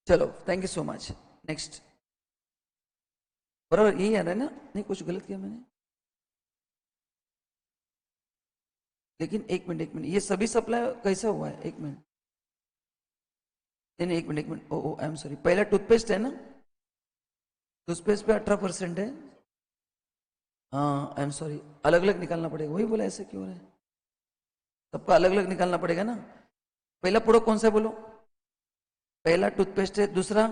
चलो, thank you so much. Next, बराबर यही आ रहा है ना? नहीं कुछ गलत किया मैंने? लेकिन एक मिनट, ये सभी सप्लाई कैसा हुआ है? एक मिनट, नहीं एक minute, oh I am sorry, पहला टूथपेस्ट है ना, टूथपेस्ट पे 18% है। हाँ आई एम सॉरी, अलग अलग निकालना पड़ेगा, वही बोला ऐसे क्यों हो रहा है, सबका अलग अलग निकालना पड़ेगा ना। पहला प्रोडक्ट कौन सा है बोलो, पहला टूथपेस्ट है, दूसरा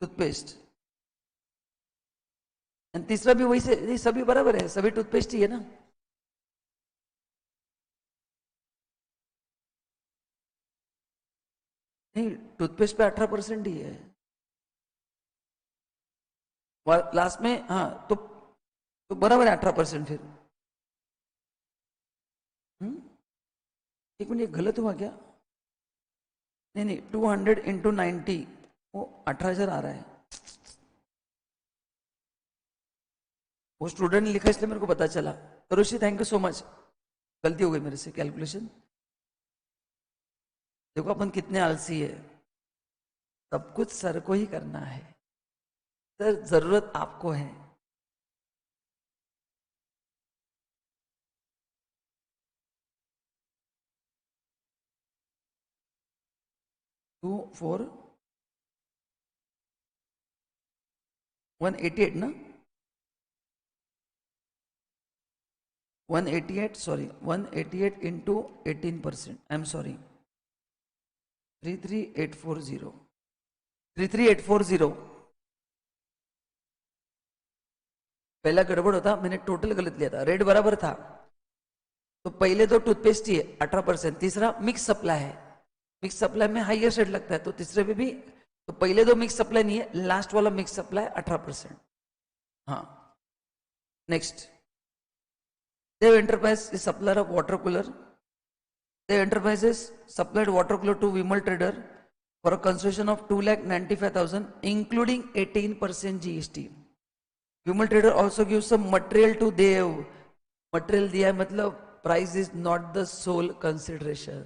टूथपेस्ट, और तीसरा भी वही से, ये सभी बराबर है, सभी टूथपेस्ट ही है ना। नहीं, टूथपेस्ट पे 18% ही है लास्ट में, हाँ तो बराबर है 18% फिर। एक मिनट, ये गलत हुआ क्या, नहीं नहीं, 200 × 90 वो 18,000 आ रहा है, वो स्टूडेंट ने लिखा इसलिए मेरे को पता चला। तो ऋषि थैंक यू सो मच, गलती हो गई मेरे से कैलकुलेशन। देखो अपन कितने आलसी है, सब कुछ सर को ही करना है, सर जरूरत आपको है। टू फोर 188 ना, 188 sorry, 188 into 18%, I am sorry, 33840, 33840। पहला गड़बड़ होता, मैंने टोटल गलत लिया था, रेट बराबर था। तो पहले तो टूथपेस्ट ही है 18%, तीसरा मिक्स सप्लाई है, मिक्स सप्लाई में हाईएस्ट रेट लगता है, तो तीसरे पे भी, तो पहले दो मिक्स सप्लाई नहीं है, लास्ट वाला मिक्स सप्लाई 18%। हाँ next, Dev enterprise is supplier of water cooler, Dev enterprises supplied water cooler to Vimal trader for a construction of 2,95,000 including 18% GST। Vimal trader also give some material to Dev, material दिया है मतलब price is not the sole consideration,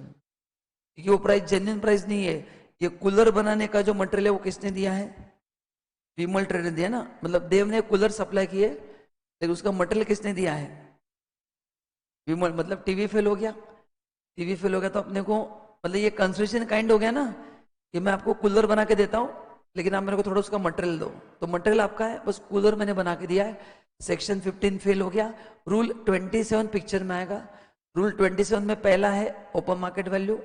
क्योंकि वो price genuine price नहीं है। ये cooler बनाने का जो मटेरियल है वो किसने दिया है, विमल ट्रेडर ने दिया ना, मतलब देव ने कूलर सप्लाई किए, लेकिन उसका मटेरियल किसने दिया है, विमल। मतलब टीवी फेल हो गया, टीवी फेल हो गया तो अपने को, मतलब ये कंस्ट्रक्शन काइंड हो गया ना, कि मैं आपको कूलर बना के देता हूँ लेकिन आप मेरे को थोड़ा उसका मटेरियल दो, तो मटेरियल आपका है, बस कूलर मैंने बना के दिया है। सेक्शन 15 फेल हो गया, रूल 27 पिक्चर में आएगा। रूल 27 में पहला है ओपन मार्केट वैल्यू,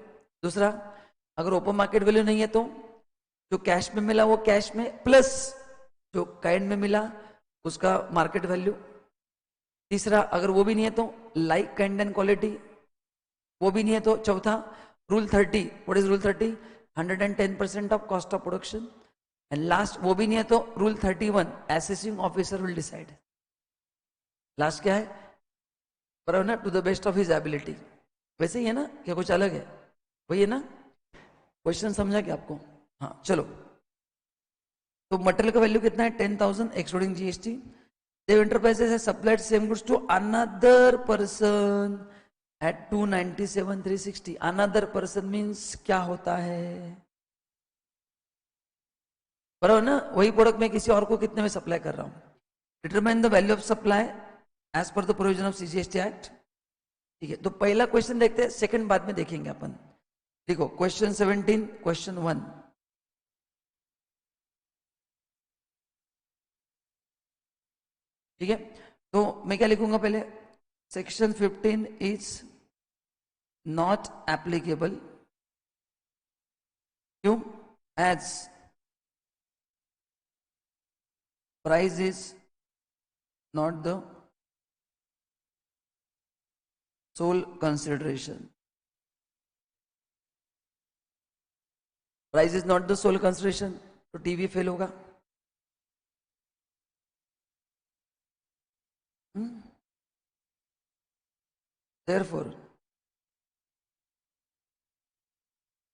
दूसरा अगर ओपन मार्केट वैल्यू नहीं है तो जो कैश में मिला वो कैश में प्लस जो काइंड में मिला उसका मार्केट वैल्यू, तीसरा अगर वो भी नहीं है तो लाइक काइंड एंड क्वालिटी, वो भी नहीं है तो चौथा rule 30, what is rule 30, 110% of cost of production, and last वो भी नहीं है तो rule 31, assessing officer will decide. Last क्या है, बराबर ना, to the best of his ability, वैसे ही है ना, क्या कुछ अलग है, वही है ना, क्वेश्चन समझा क्या आपको। हाँ चलो, तो मटेरियल का वैल्यू कितना है 10,000 excluding GST। Dev enterprises has supplied same goods to another person at 297,360। Another person means क्या होता है, बराबर ना, वही प्रोडक्ट मैं किसी और को कितने में सप्लाई कर रहा हूं। Determine the value of supply as per the provision of CGST act. ठीक है, तो पहला क्वेश्चन देखते हैं, सेकंड बाद में देखेंगे अपन। देखो क्वेश्चन 17, क्वेश्चन 1, ठीक है, तो मैं क्या लिखूंगा पहले, सेक्शन 15 इज नॉट एप्लीकेबल, क्यों, as price is not the sole consideration, price is not the sole consideration, तो टीवी फेल होगा। Therefore,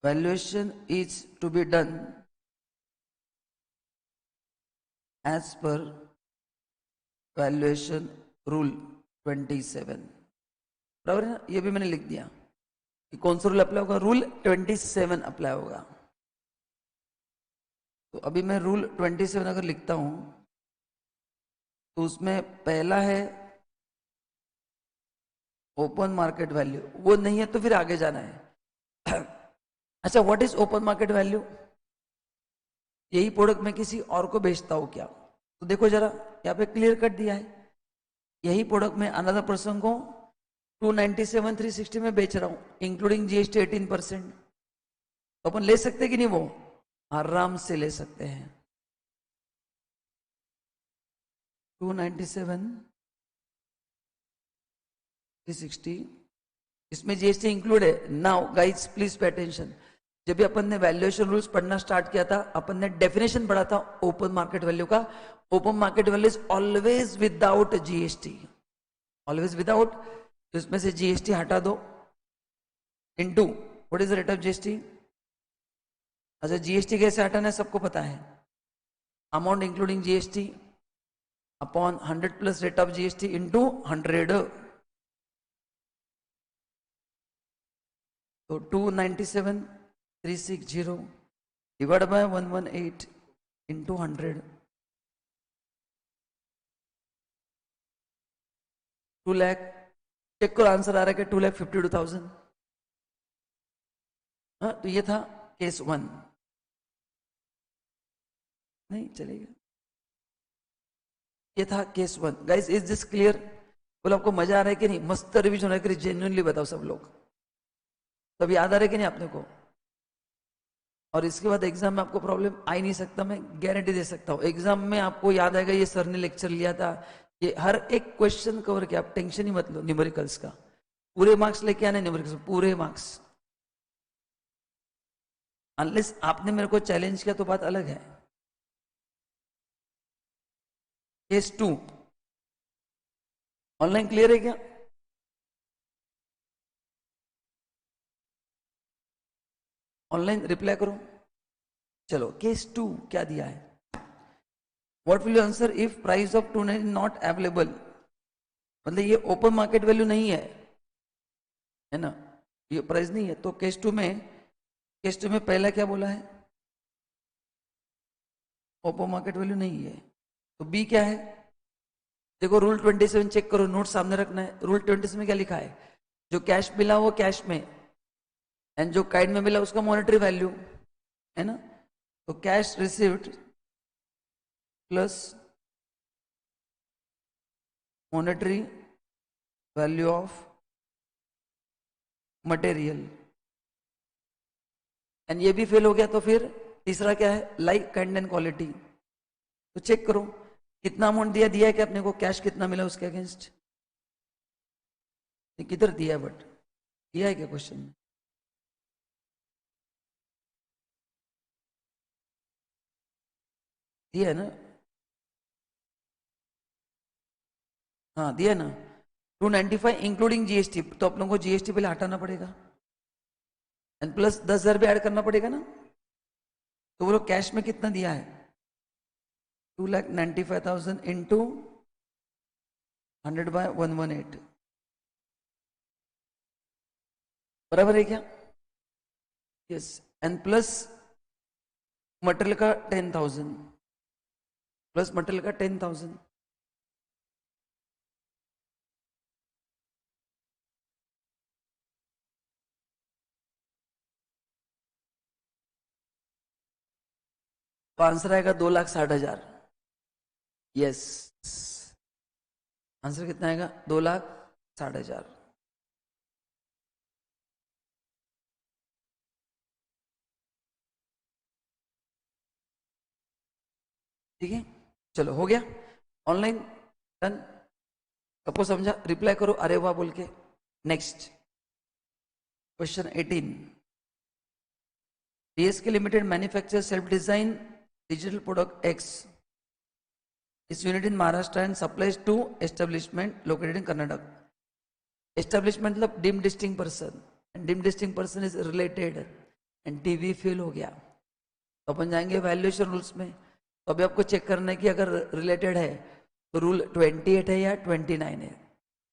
valuation is to be done as per valuation rule 27। बराबर है ना, ये भी मैंने लिख दिया कि कौन सा रूल अप्लाई होगा, रूल 27 अप्लाई होगा। तो अभी मैं रूल 27 अगर लिखता हूं तो उसमें पहला है ओपन मार्केट वैल्यू, वो नहीं है तो फिर आगे जाना है। अच्छा, what is open market value, यही प्रोडक्ट मैं किसी और को बेचता हूं क्या, तो देखो जरा यहाँ पे क्लियर कट दिया है, यही प्रोडक्ट में अनदर पर्सन को 297,360 में बेच रहा हूं, इंक्लूडिंग जीएसटी 18%, तो अपन ले सकते कि नहीं? वो आराम से ले सकते हैं। 297,360, इसमें जीएसटी इंक्लूड है। Now guys please pay attention, जब भी अपन ने वैल्यूएशन रूल्स पढ़ना स्टार्ट किया था, अपन ने डेफिनेशन पढ़ा था ओपन मार्केट वैल्यू का। Open market value is always without GST, always without. तो इसमें से जीएसटी हटा दो, into what is the rate of GST. अच्छा, जीएसटी कैसे हटाना है सबको पता है, amount including GST upon 100 plus rate of GST into 100। तो 297,360 divide by 118 into 100, 2 lakh. Check करो आंसर आ रहा है कि 2,52,000। हाँ, तो ये था केस 1। नहीं चलेगा, ये था case 1। Guys is this clear? बोलो आपको मजा आ रहा है कि नहीं? मस्त रिविजन है कि जेन्युइनली बताओ सब लोग, तब याद आ रहा है कि नहीं आपने को? और इसके बाद एग्जाम में आपको प्रॉब्लम आ ही नहीं सकता, मैं गारंटी दे सकता हूँ। एग्जाम में आपको याद आएगा ये सर ने लेक्चर लिया था, ये हर एक क्वेश्चन कवर किया, आप टेंशन ही मत लो। न्यूमेरिकल्स का पूरे मार्क्स लेके आने, न्यूमेरिकल्स पूरे मार्क्स, अनलेस आपने मेरे को चैलेंज किया तो बात अलग है। केस 2 ऑनलाइन क्लियर है क्या? ऑनलाइन रिप्लाई करो। चलो केस 2 क्या दिया है? What will you answer if price of 290 not available? मतलब ये ओपन मार्केट वैल्यू नहीं है ना, ये प्राइस नहीं है। तो केस 2 में, केस 2 में पहला क्या बोला है? ओपन मार्केट वैल्यू नहीं है। तो बी क्या है? देखो रूल 27 चेक करो, नोट सामने रखना है। रूल 27 में क्या लिखा है? जो कैश मिला वो कैश में, एंड जो काइंड में मिला उसका मॉनेटरी वैल्यू, है ना। तो cash received plus monetary value of material, and ये भी फेल हो गया। तो फिर तीसरा क्या है? Like kind and quality. तो चेक करो कितना अमाउंट दिया, दिया है कि अपने को कैश कितना मिला उसके अगेंस्ट? किधर दिया है? बट दिया है क्या क्वेश्चन में? दिया है ना? हाँ दिया है ना। 295 इंक्लूडिंग जीएसटी, तो आप लोगों को जीएसटी पहले हटाना पड़ेगा, एंड प्लस 10,000 भी ऐड करना पड़ेगा ना। तो वो लोग कैश में कितना दिया है? 2,95,000 इंटू 100/118, बराबर है क्या? यस, एंड प्लस मटेरियल का 10,000, प्लस मटेरियल का 10,000। तो आंसर आएगा 2,60,000। यस, आंसर कितना आएगा? 2,60,000। ठीक है, चलो हो गया ऑनलाइन डन। सबको समझा? रिप्लाई करो अरे वाह बोल के। Next question 18, DSK Limited manufactures self-design digital product X. Its unit in Maharashtra and supplies to establishment located in Karnataka. Establishment मतलब dim distinct person, and dim distinct person is related, and TV fail हो गया। तो अपन जाएंगे valuation rules में। तो अभी आपको check करना है कि अगर रिलेटेड है तो रूल 28 है या 29 है,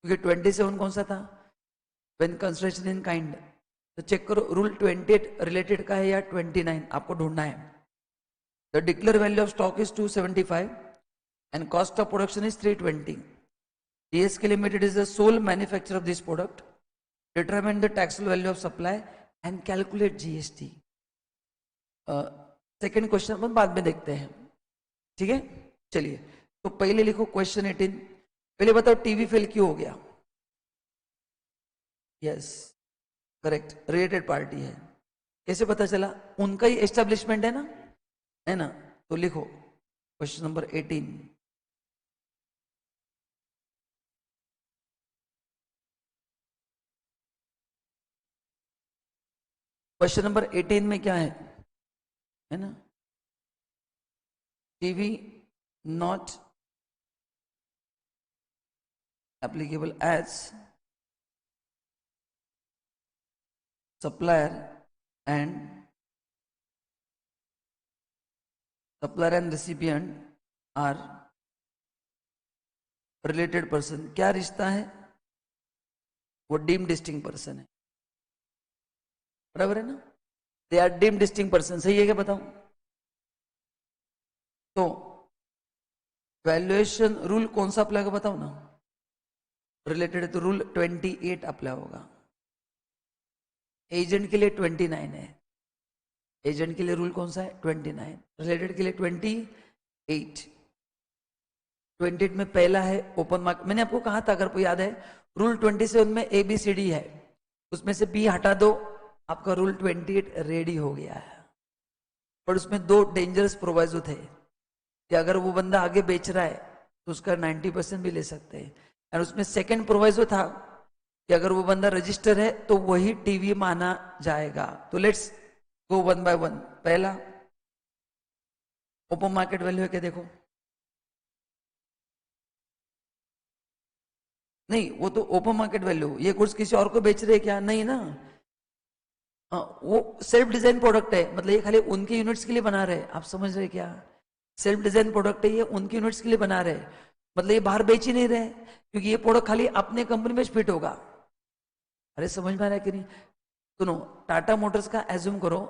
क्योंकि 27 कौन सा था? When consideration in kind. तो चेक करो रूल 28 रिलेटेड का है या 29, आपको ढूंढना है। The declare value of stock is 275 and cost of production is 320. DSK Limited is the sole manufacturer of this product. Determine the taxable value of supply and calculate GST. Second question अपन बाद में देखते हैं, ठीक है। चलिए, तो पहले लिखो क्वेश्चन 18, पहले बताओ टीवी फेल क्यों हो गया? यस, करेक्ट, रिलेटेड पार्टी है। कैसे पता चला? उनका ही एस्टेब्लिशमेंट है ना? तो लिखो क्वेश्चन नंबर 18। क्वेश्चन नंबर 18 में क्या है ना? TV not applicable as supplier and recipient are related person. क्या रिश्ता है? वो डीम डिस्टिंग पर्सन है, बराबर है ना? They are deem distinct person, सही है क्या बताओ? तो वैल्यूएशन रूल कौन सा अप्लाई होगा बताओ ना? रिलेटेड है तो रूल 28 अप्लाई होगा। एजेंट के लिए 29 है, एजेंट के लिए रूल कौन सा है? 29। रिलेटेड के लिए 28। 28 में पहला है ओपन मार्केट। मैंने आपको कहा था, अगर कोई याद है, रूल 27 में ABCD है, उसमें से B हटा दो, आपका रूल 28 रेडी हो गया है। पर उसमें दो डेंजरस प्रोवाइजो थे कि अगर वो बंदा आगे बेच रहा है तो उसका 90% भी ले सकते हैं। और उसमें सेकंड प्रोवाइजो था कि अगर वो बंदा रजिस्टर है तो वही टीवी माना जाएगा। तो let's go one by one. पहला ओपन मार्केट वैल्यू है क्या? देखो, नहीं, वो तो ओपन मार्केट वैल्यू, ये गुड्स किसी और को बेच रहे क्या? नहीं ना। वो सेल्फ डिजाइन प्रोडक्ट है, मतलब ये खाली उनके यूनिट्स के लिए बना रहे। आप समझ रहे क्या? सेल्फ डिजाइन प्रोडक्ट है, ये उनके यूनिट्स के लिए बना रहे, मतलब ये बाहर बेच ही नहीं रहे, क्योंकि ये प्रोडक्ट खाली अपने कंपनी में फिट होगा। अरे समझ में आ रहा है कि नहीं? सुनो, टाटा मोटर्स का एज्यूम करो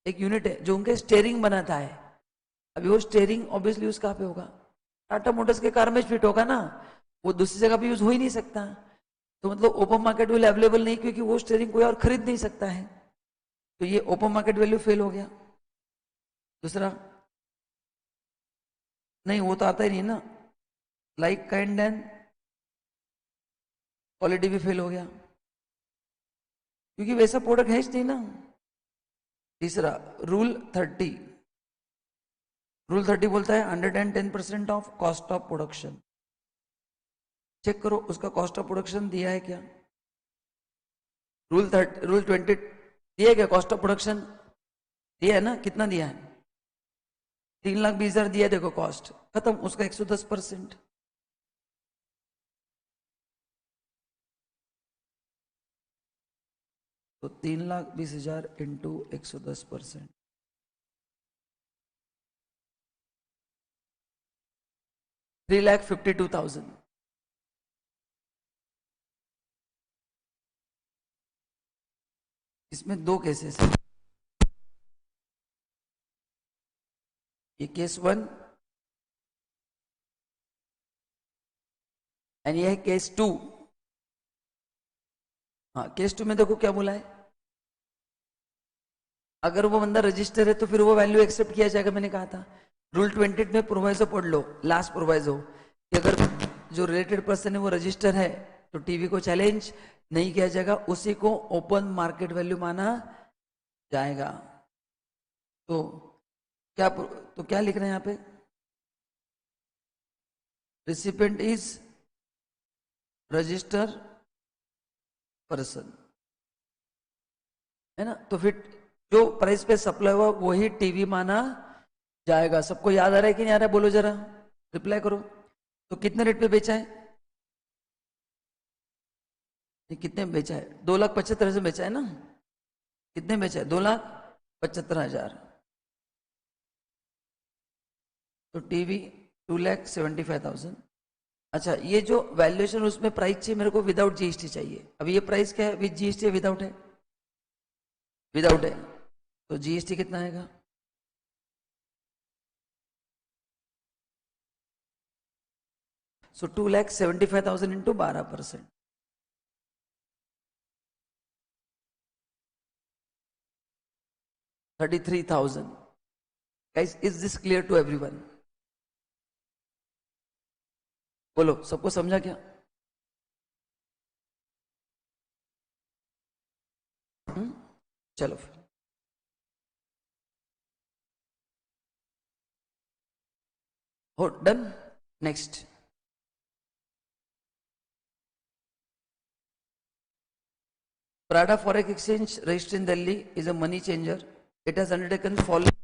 एक यूनिट है जो उनके स्टेयरिंग बनाता है। अभी वो स्टेयरिंग ऑब्वियसली यूज कहाँ पे होगा? टाटा मोटर्स के कार में फिट होगा ना, वो दूसरी जगह पे यूज हो ही नहीं सकता। तो मतलब ओपन मार्केट वैल्यू अवेलेबल नहीं, क्योंकि वो स्टेयरिंग कोई और खरीद नहीं सकता है। तो ये ओपन मार्केट वैल्यू फेल हो गया। दूसरा, नहीं वो तो आता ही नहीं ना, लाइक काइंड एंड क्वालिटी भी फेल हो गया, क्योंकि वैसा प्रोडक्ट है ही नहीं ना। तीसरा, रूल 30, रूल 30 बोलता है 110% of cost of production. Check करो उसका कॉस्ट ऑफ प्रोडक्शन दिया है क्या? रूल 20 दिया है क्या? कॉस्ट ऑफ प्रोडक्शन दिया है ना? कितना दिया है? 3,20,000 दिया है, देखो कॉस्ट खत्म, उसका 110%। तो 3,20,000 इंटू 110%, 3,52,000। इसमें दो केसेस है, ये केस 1 एंड ये है केस 2। हाँ, केस 2 में देखो क्या बोला है, अगर वो बंदा रजिस्टर है तो फिर वो वैल्यू एक्सेप्ट किया जाएगा। मैंने कहा था रूल 28 में प्रोवाइजो पढ़ लो, लास्ट प्रोवाइजो, कि अगर जो रिलेटेड पर्सन है वो रजिस्टर है तो टीवी को चैलेंज नहीं किया जाएगा, उसी को ओपन मार्केट वैल्यू माना जाएगा। तो क्या लिख रहे हैं यहाँ पे? रिसिपेंट इज रजिस्टर पर्सन, है ना? तो फिर जो प्राइस पे सप्लाई हुआ वही टीवी माना जाएगा। सबको याद आ रहा है कि नहीं आ रहा है? बोलो जरा, रिप्लाई करो। तो कितने रेट पे बेचा है? ये कितने में बेचा है? 2,75,000 से बेचा है ना? कितने में बेचा है? 2,75,000। तो टीवी 2,75,000। अच्छा, ये जो वैल्यूएशन उसमें प्राइस चाहिए मेरे को विदाउट जीएसटी चाहिए। अब ये प्राइस क्या है? विद जीएसटी है विदाउट है? विदाउट है। तो जीएसटी कितना आएगा? सो 2,75,000 into 12%, 33,000। Guys, is this clear to everyone? बोलो, सबको समझा क्या? चलो फिर, हो done. Next, Prada Forex Exchange registered in Delhi is a money changer. It has undertaken following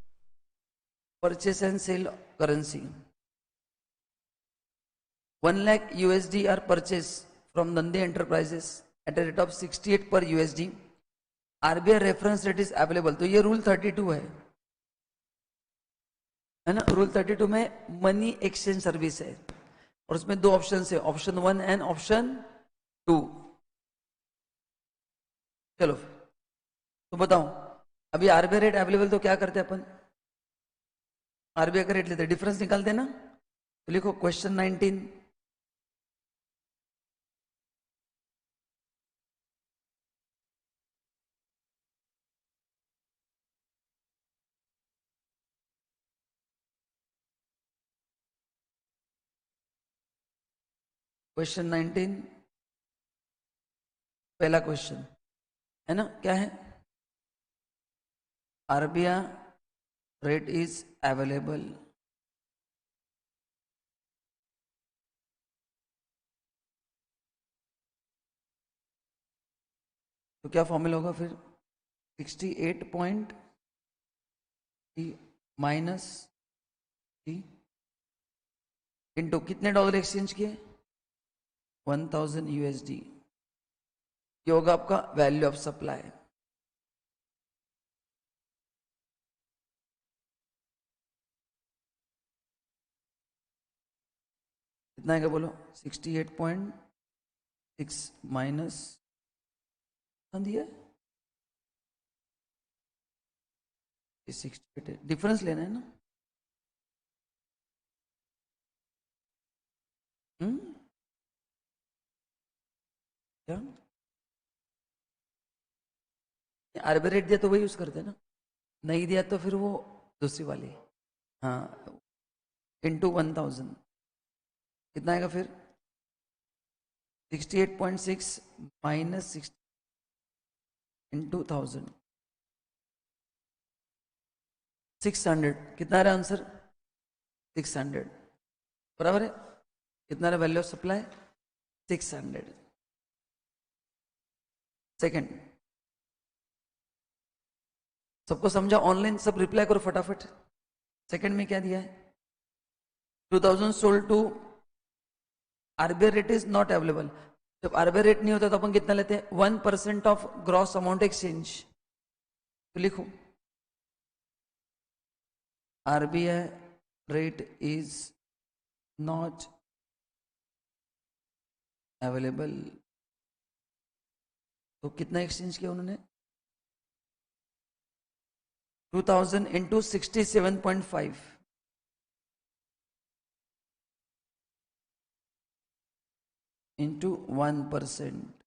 purchase and sale currency. 1 lakh USD are purchased from Nandi Enterprises at a rate of 68 per USD. RBI reference rate is available. तो ये rule 32 है ना? Rule 32 में money exchange service है और उसमें दो option है, ऑप्शन 1 एंड ऑप्शन 2। चलो तो बताओ, अभी आरबीआई रेट अवेलेबल तो क्या करते हैं अपन? आरबीआई का रेट लेते, डिफरेंस निकालते ना। तो लिखो क्वेश्चन 19, क्वेश्चन 19 पहला क्वेश्चन है ना, क्या है? आरबीआई रेट इज अवेलेबल, तो क्या फॉर्मूला होगा फिर? 68 पॉइंट माइनस इंटू कितने डॉलर एक्सचेंज किए? 1000 यूएसडी। ये होगा आपका वैल्यू ऑफ सप्लाई। कितना है बोलो? 68.6 माइनस दिया 68, डिफरेंस लेना है ना। क्या आरबीआई रेट दिया तो वही यूज करते हैं ना, नहीं दिया तो फिर वो दूसरी वाली। हाँ, इंटू 1000 कितना आएगा फिर? 68.6 माइनस 60 इंटू 1000, 600। कितना रहा आंसर? 600 बराबर है। कितना रहा वैल्यू ऑफ सप्लाई? 600। सेकंड, सबको समझा? ऑनलाइन सब रिप्लाई करो फटाफट। सेकंड में क्या दिया है? 2000 sold to, RBI rate is not available. जब आरबीआई रेट नहीं होता तो अपन कितना लेते हैं? 1% ऑफ ग्रॉस अमाउंट एक्सचेंज। तो लिखो RBI rate is not available, तो कितना एक्सचेंज किया उन्होंने? 2000 इंटू 67.5 इंटू 1%,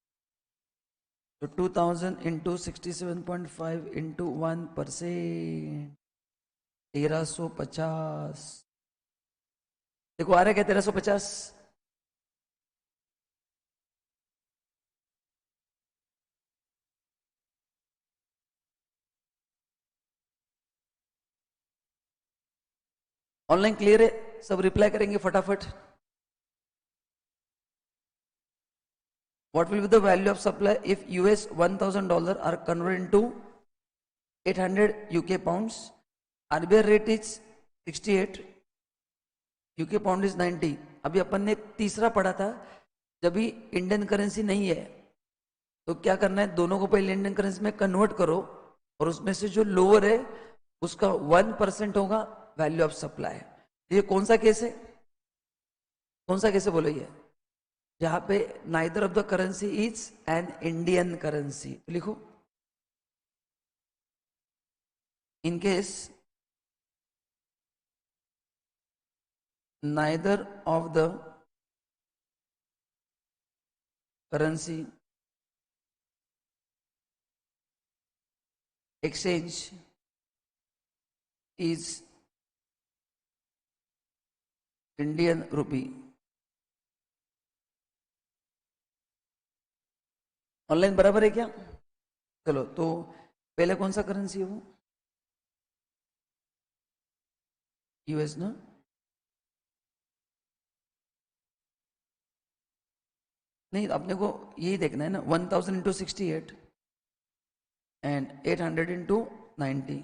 तो 2000 इंटू 67.5 इंटू 1%, 1350। देखो आ रहा है क्या 1350? ऑनलाइन क्लियर है? सब रिप्लाई करेंगे फटाफट। What will be the value of supply if US $1000 are converted into 800 UK pounds? RBI rate is 68, UK pound is 90। अभी अपन ने तीसरा पढ़ा था, जब भी इंडियन करेंसी नहीं है तो क्या करना है? दोनों को पहले इंडियन करेंसी में कन्वर्ट करो और उसमें से जो लोअर है उसका 1% होगा वैल्यू ऑफ सप्लाई। ये कौन सा केस है? कौन सा केस है बोलो? ये जहां पे neither of the currency is an Indian currency. लिखो in case neither of the currency exchange is Indian rupee, online बराबर है क्या? चलो तो पहले कौन सा करेंसी है वो? यूएस ना? नहीं, अपने को यही देखना है ना, 1000 into 68 and 800 into 90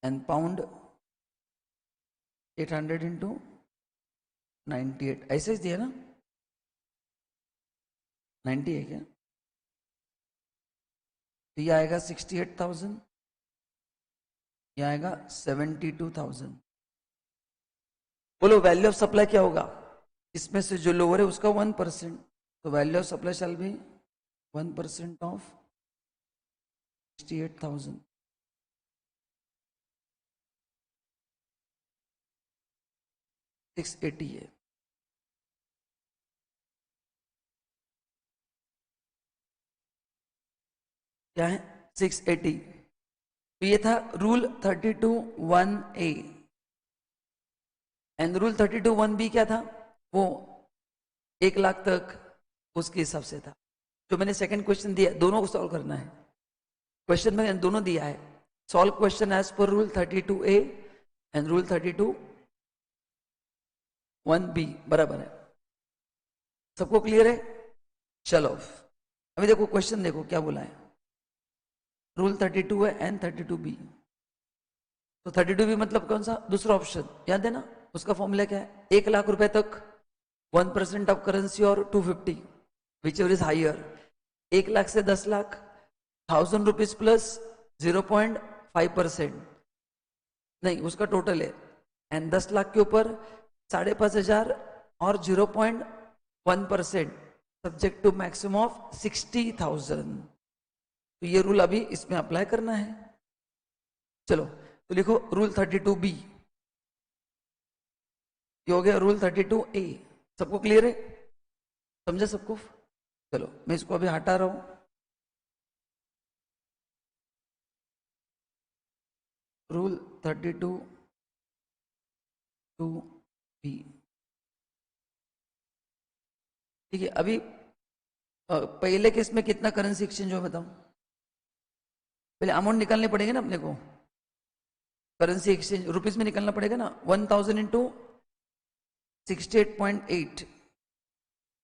and pound 800 into 98, ऐसे ही दिया ना? 90 है क्या? तो ये आएगा 68,000, ये आएगा 72,000। बोलो वैल्यू ऑफ सप्लाई क्या होगा? इसमें से जो लोअर है उसका 1%, तो वैल्यू ऑफ सप्लाई शैल भी 1% ऑफ 68,000। 680 है। क्या है? 680। तो ये था rule 32(1)(a) and rule 32(1)(b) क्या था? वो 1 लाख तक उसके हिसाब से था। जो मैंने सेकंड क्वेश्चन दिया, दोनों को सॉल्व करना है। क्वेश्चन में दोनों दिया है, solve question as per rule 32(a) and rule 32(1)(b) बराबर है। सबको क्लियर है? चलो अभी देखो क्वेश्चन, देखो क्या बोला है। रूल 32 है एंड 32(b). तो 32(b) मतलब कौन सा? दूसरा ऑप्शन याद है ना? उसका फॉर्मूला क्या है? 1 लाख रुपए तक 1% ऑफ करेंसी और 250 which ever is higher. 1 lakh से 10 लाख 1000 रुपीज प्लस 0.5%, नहीं उसका टोटल है। एंड 10 लाख के ऊपर 5,500 और 0.1% सब्जेक्ट टू मैक्सिमम ऑफ 60,000। तो ये रूल अभी इसमें अप्लाई करना है। चलो तो लिखो रूल 32(b), ये हो गया रूल 32(a). सबको क्लियर है? समझे सबको? चलो मैं इसको अभी हटा रहा हूं। रूल 32(2)(b), ठीक है। अभी पहले केस में कितना करेंसी एक्सचेंज हो बताओ? पहले अमाउंट निकालने पड़ेगा ना अपने को, करेंसी एक्सचेंज रुपीज में निकालना पड़ेगा ना। 1000 इंटू 68.8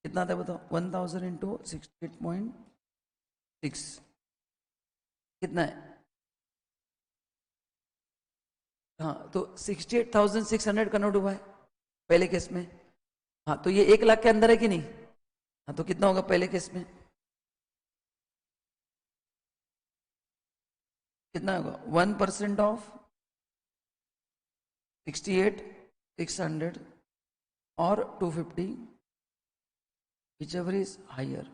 कितना आता है बताओ? 1000 इंटू 68.6 कितना है? हाँ तो 68,600 कन्वर्ट हुआ है पहले केस में। हाँ तो ये 1 लाख के अंदर है कि नहीं? हाँ तो कितना होगा पहले केस में? कितना होगा? 1% ऑफ 68,600 और 250 whichever is higher।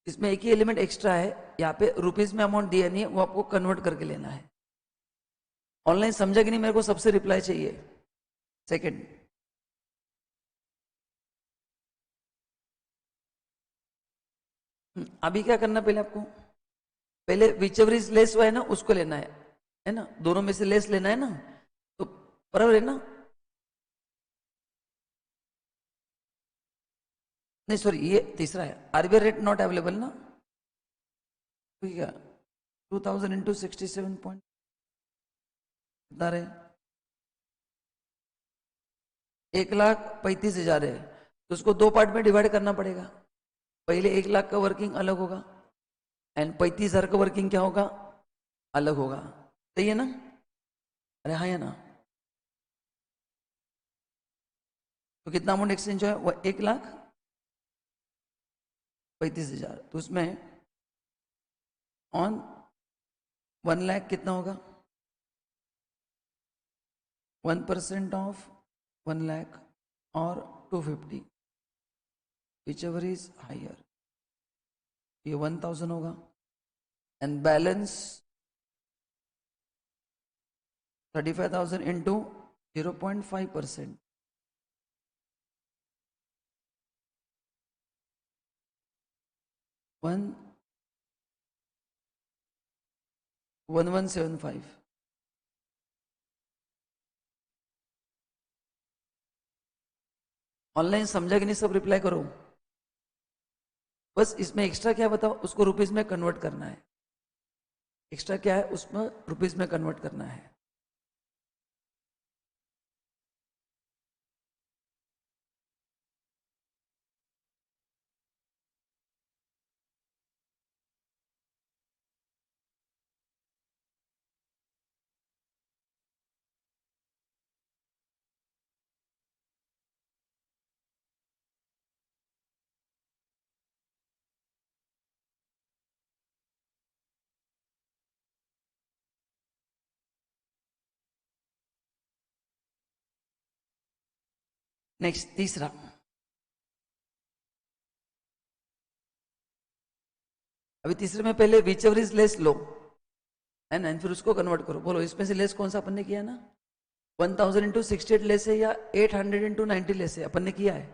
इसमें एक ही एलिमेंट एक्स्ट्रा है, यहाँ पे रुपीज में अमाउंट दिया नहीं है, वो आपको कन्वर्ट करके लेना है। ऑनलाइन समझा कि नहीं? मेरे को सबसे रिप्लाई चाहिए। सेकंड, अभी क्या करना पहले आपको? पहले विच एवर इज लेस हुआ है ना, उसको लेना है ना? दोनों में से लेस लेना है ना, तो बराबर है ना? नहीं सॉरी, ये तीसरा है, आरबीआई रेट नॉट अवेलेबल ना। ठीक है, 2000 इंटू 67 पॉइंट कितना रहे? 1,35,000 है, तो उसको दो पार्ट में डिवाइड करना पड़ेगा। पहले 1 लाख का वर्किंग अलग होगा एंड 35,000 का वर्किंग क्या होगा? अलग होगा। सही है ना? अरे हाँ है ना? तो कितना अमाउंट एक्सचेंज है? 1,35,000। तो उसमें ऑन 1 लाख कितना होगा? 1% ऑफ 1 लाख और 250 विच एवर इज हायर, ये 1000 होगा। And balance 35,000 into 0.5%, 1175। ऑनलाइन समझा कि नहीं सब रिप्लाई करो। बस इसमें एक्स्ट्रा क्या बताओ, उसको रुपीज में कन्वर्ट करना है। एक्स्ट्रा क्या है उसमें रुपीज में कन्वर्ट करना है। नेक्स्ट तीसरा, अभी तीसरे में पहले विच एवर इज लेस लो है ना, फिर उसको कन्वर्ट करो। बोलो इसमें से लेस कौन सा अपन ने किया ना, 1000 इंटू 68 लेस है या 800 इंटू 90 लेस है, अपन ने किया है।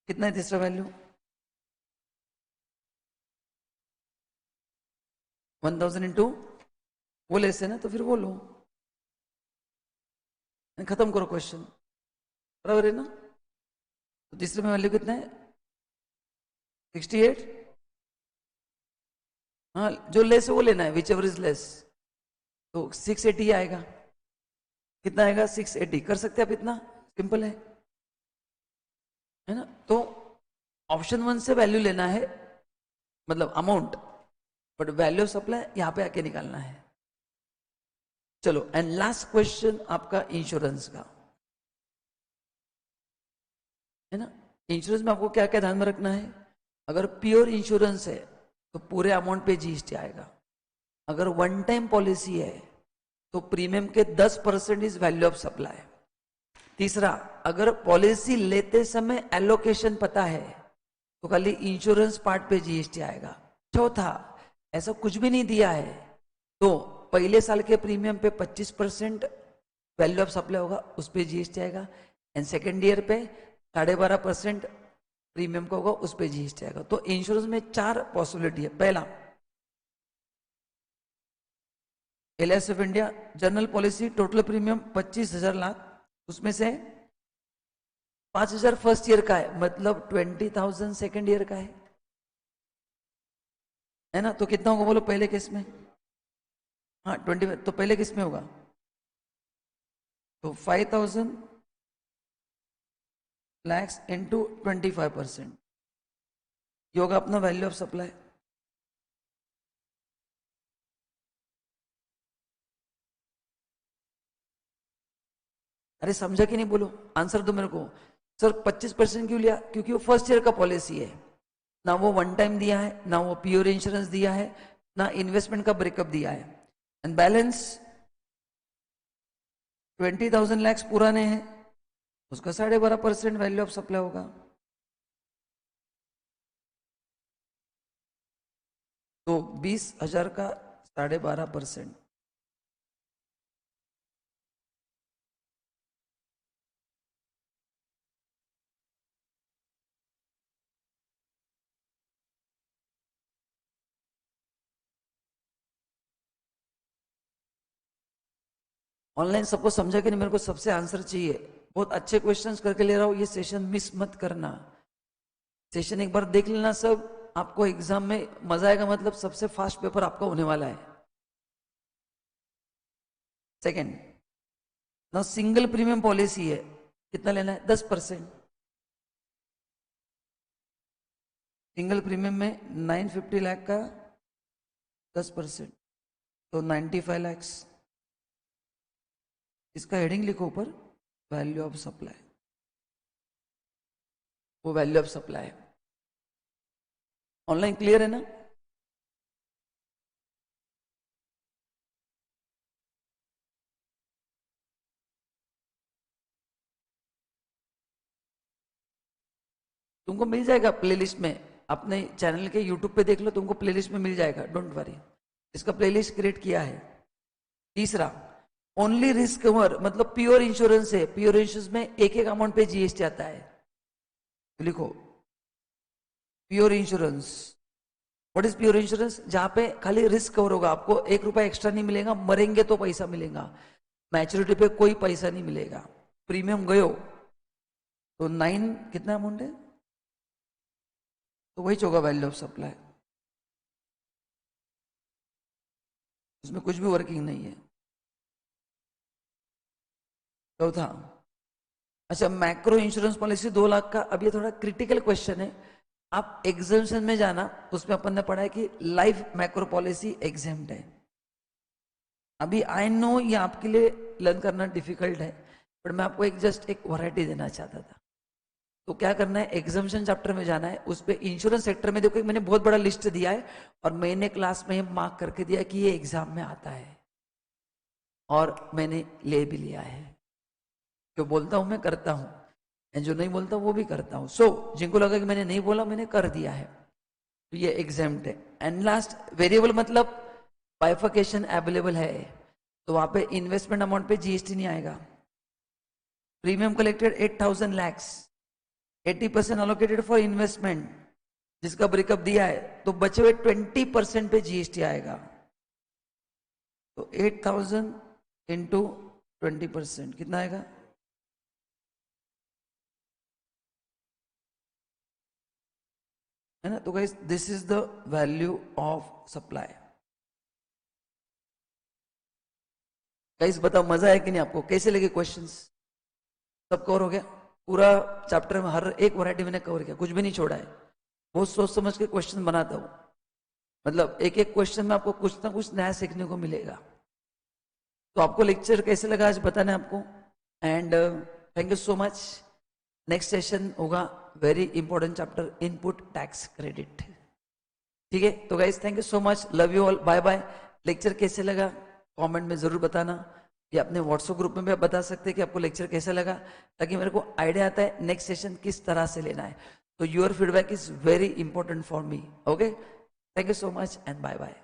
कितना है तीसरा वैल्यू, 1000 इंटू वो लेस है ना, तो फिर वो लो, खत्म करो क्वेश्चन, बराबर है ना। तो तीसरे में वैल्यू कितना है 68, हाँ जो लेस है वो लेना है, विच एवर इज लेस। तो 680 आएगा, कितना आएगा 680, कर सकते हैं आप, इतना सिंपल है ना। तो ऑप्शन 1 से वैल्यू लेना है, मतलब amount, but value of supply यहां पे आके निकालना है। चलो एंड लास्ट क्वेश्चन आपका इंश्योरेंस का है ना। इंश्योरेंस में आपको क्या क्या ध्यान में रखना है, अगर प्योर इंश्योरेंस है तो पूरे अमाउंट पे जीएसटी आएगा। अगर वन टाइम पॉलिसी है तो प्रीमियम के 10% इज वैल्यू ऑफ सप्लाई। तीसरा, अगर पॉलिसी लेते समय एलोकेशन पता है तो खाली इंश्योरेंस पार्ट पे जीएसटी आएगा। चौथा, ऐसा कुछ भी नहीं दिया है तो पहले साल के प्रीमियम पे 25% वैल्यू ऑफ सप्लाई होगा, उस पे जीएसटी आएगा। एंड सेकेंड ईयर पे 12.5% प्रीमियम का होगा, उस पे जीएसटी आएगा। तो इंश्योरेंस में 4 पॉसिबिलिटी है। पहला, LIC of India general policy, total premium 25,000 lakh, उसमें से 5,000 फर्स्ट ईयर का है, मतलब 20,000 सेकेंड ईयर का है ना। तो कितना होगा बोलो पहले केस में, हाँ 20, तो पहले केस में होगा तो 5,000 लैक्स इंटू 25%, ये होगा अपना वैल्यू ऑफ सप्लाई। अरे समझा कि नहीं, बोलो आंसर दो मेरे को। सर 25% क्यों लिया, क्योंकि वो फर्स्ट ईयर का पॉलिसी है, ना वो वन टाइम दिया है, ना वो प्योर इंश्योरेंस दिया है, ना इन्वेस्टमेंट का ब्रेकअप दिया है। एंड बैलेंस 20,000 लैक्स पुराने हैं, उसका 12.5% वैल्यू ऑफ सप्लाई होगा। तो 20,000 का 12.5%, ऑनलाइन सबको समझा कि नहीं, मेरे को सबसे आंसर चाहिए। बहुत अच्छे क्वेश्चंस करके ले रहा हूं, ये सेशन मिस मत करना। सेशन एक बार देख लेना सब, आपको एग्जाम में मजा आएगा, मतलब सबसे फास्ट पेपर आपका होने वाला है। सेकेंड, ना सिंगल प्रीमियम पॉलिसी है, कितना लेना है 10%। सिंगल प्रीमियम में 950 लाख का 10%, तो 95 लैक्स। इसका हेडिंग लिखो ऊपर, वैल्यू ऑफ सप्लाई, वो वैल्यू ऑफ सप्लाई है। ऑनलाइन क्लियर है ना। तुमको मिल जाएगा प्लेलिस्ट में, अपने चैनल के यूट्यूब पे देख लो, तुमको प्लेलिस्ट में मिल जाएगा, डोंट वरी, इसका प्लेलिस्ट क्रिएट किया है। तीसरा, ओनली रिस्क कवर, मतलब प्योर इंश्योरेंस है, प्योर इंश्योरेंस में एक एक अमाउंट पे जीएसटी आता है। तो लिखो pure insurance, what is pure insurance, जहां पे खाली रिस्क कवर होगा, आपको 1 रुपया एक्स्ट्रा नहीं मिलेगा, मरेंगे तो पैसा मिलेगा, मैच्योरिटी पे कोई पैसा नहीं मिलेगा, प्रीमियम गयो तो 9 कितना अमाउंट है, तो वही होगा वैल्यू ऑफ सप्लाई, उसमें कुछ भी वर्किंग नहीं है। चौथा, अच्छा मैक्रो इंश्योरेंस पॉलिसी 2 लाख का, अब ये थोड़ा क्रिटिकल क्वेश्चन है, आप एग्जामिनेशन में जाना, उसमें अपन ने पढ़ा है कि लाइफ मैक्रो पॉलिसी एग्जेम्प्ट है। अभी आई नो ये आपके लिए लर्न करना डिफिकल्ट है, पर मैं आपको एक जस्ट एक वैरायटी देना चाहता था। तो क्या करना है, एग्जामिनेशन चैप्टर में जाना है, उस पे इंश्योरेंस सेक्टर में देखो मैंने बहुत बड़ा लिस्ट दिया है और मैंने क्लास में मार्क करके दिया कि ये एग्जाम में आता है और मैंने ले भी लिया है। जो बोलता हूं मैं करता हूं, एंड जो नहीं बोलता वो भी करता हूं। सो जिनको लगा कि मैंने नहीं बोला मैंने कर दिया है, तो ये एग्जाम्प्ट है। एंड लास्ट वेरिएबल मतलब बाइफिकेशन अवेलेबल है, तो वहां पे इन्वेस्टमेंट अमाउंट पे जीएसटी नहीं आएगा। Premium collected 8,000 lakhs, 80% allocated for investment, जिसका ब्रेकअप दिया है, तो बचे हुए 20% पे जीएसटी आएगा। तो 8,000 इंटू 20% कितना आएगा, है ना। तो guys this is the value of supply. Guys बताओ मजा है कि नहीं आपको, कैसे लगे क्वेश्चंस, सब कवर हो गया, पूरा चैप्टर में हर एक वैरायटी मैंने कवर किया, कुछ भी नहीं छोड़ा है। बहुत सोच समझ के क्वेश्चन बनाता हूं, मतलब एक एक क्वेश्चन में आपको कुछ ना कुछ नया सीखने को मिलेगा। तो आपको लेक्चर कैसे लगा आज बताना है आपको, and thank you so much. Next session होगा very important chapter, input tax credit, ठीक है। तो guys thank you so much, love you all, bye bye. Lecture कैसे लगा कमेंट में जरूर बताना, या अपने व्हाट्सएप ग्रुप में भी आप बता सकते हैं कि आपको लेक्चर कैसा लगा, ताकि मेरे को आइडिया आता है नेक्स्ट सेशन किस तरह से लेना है। तो your feedback is very important for me, okay. Thank you so much and bye bye.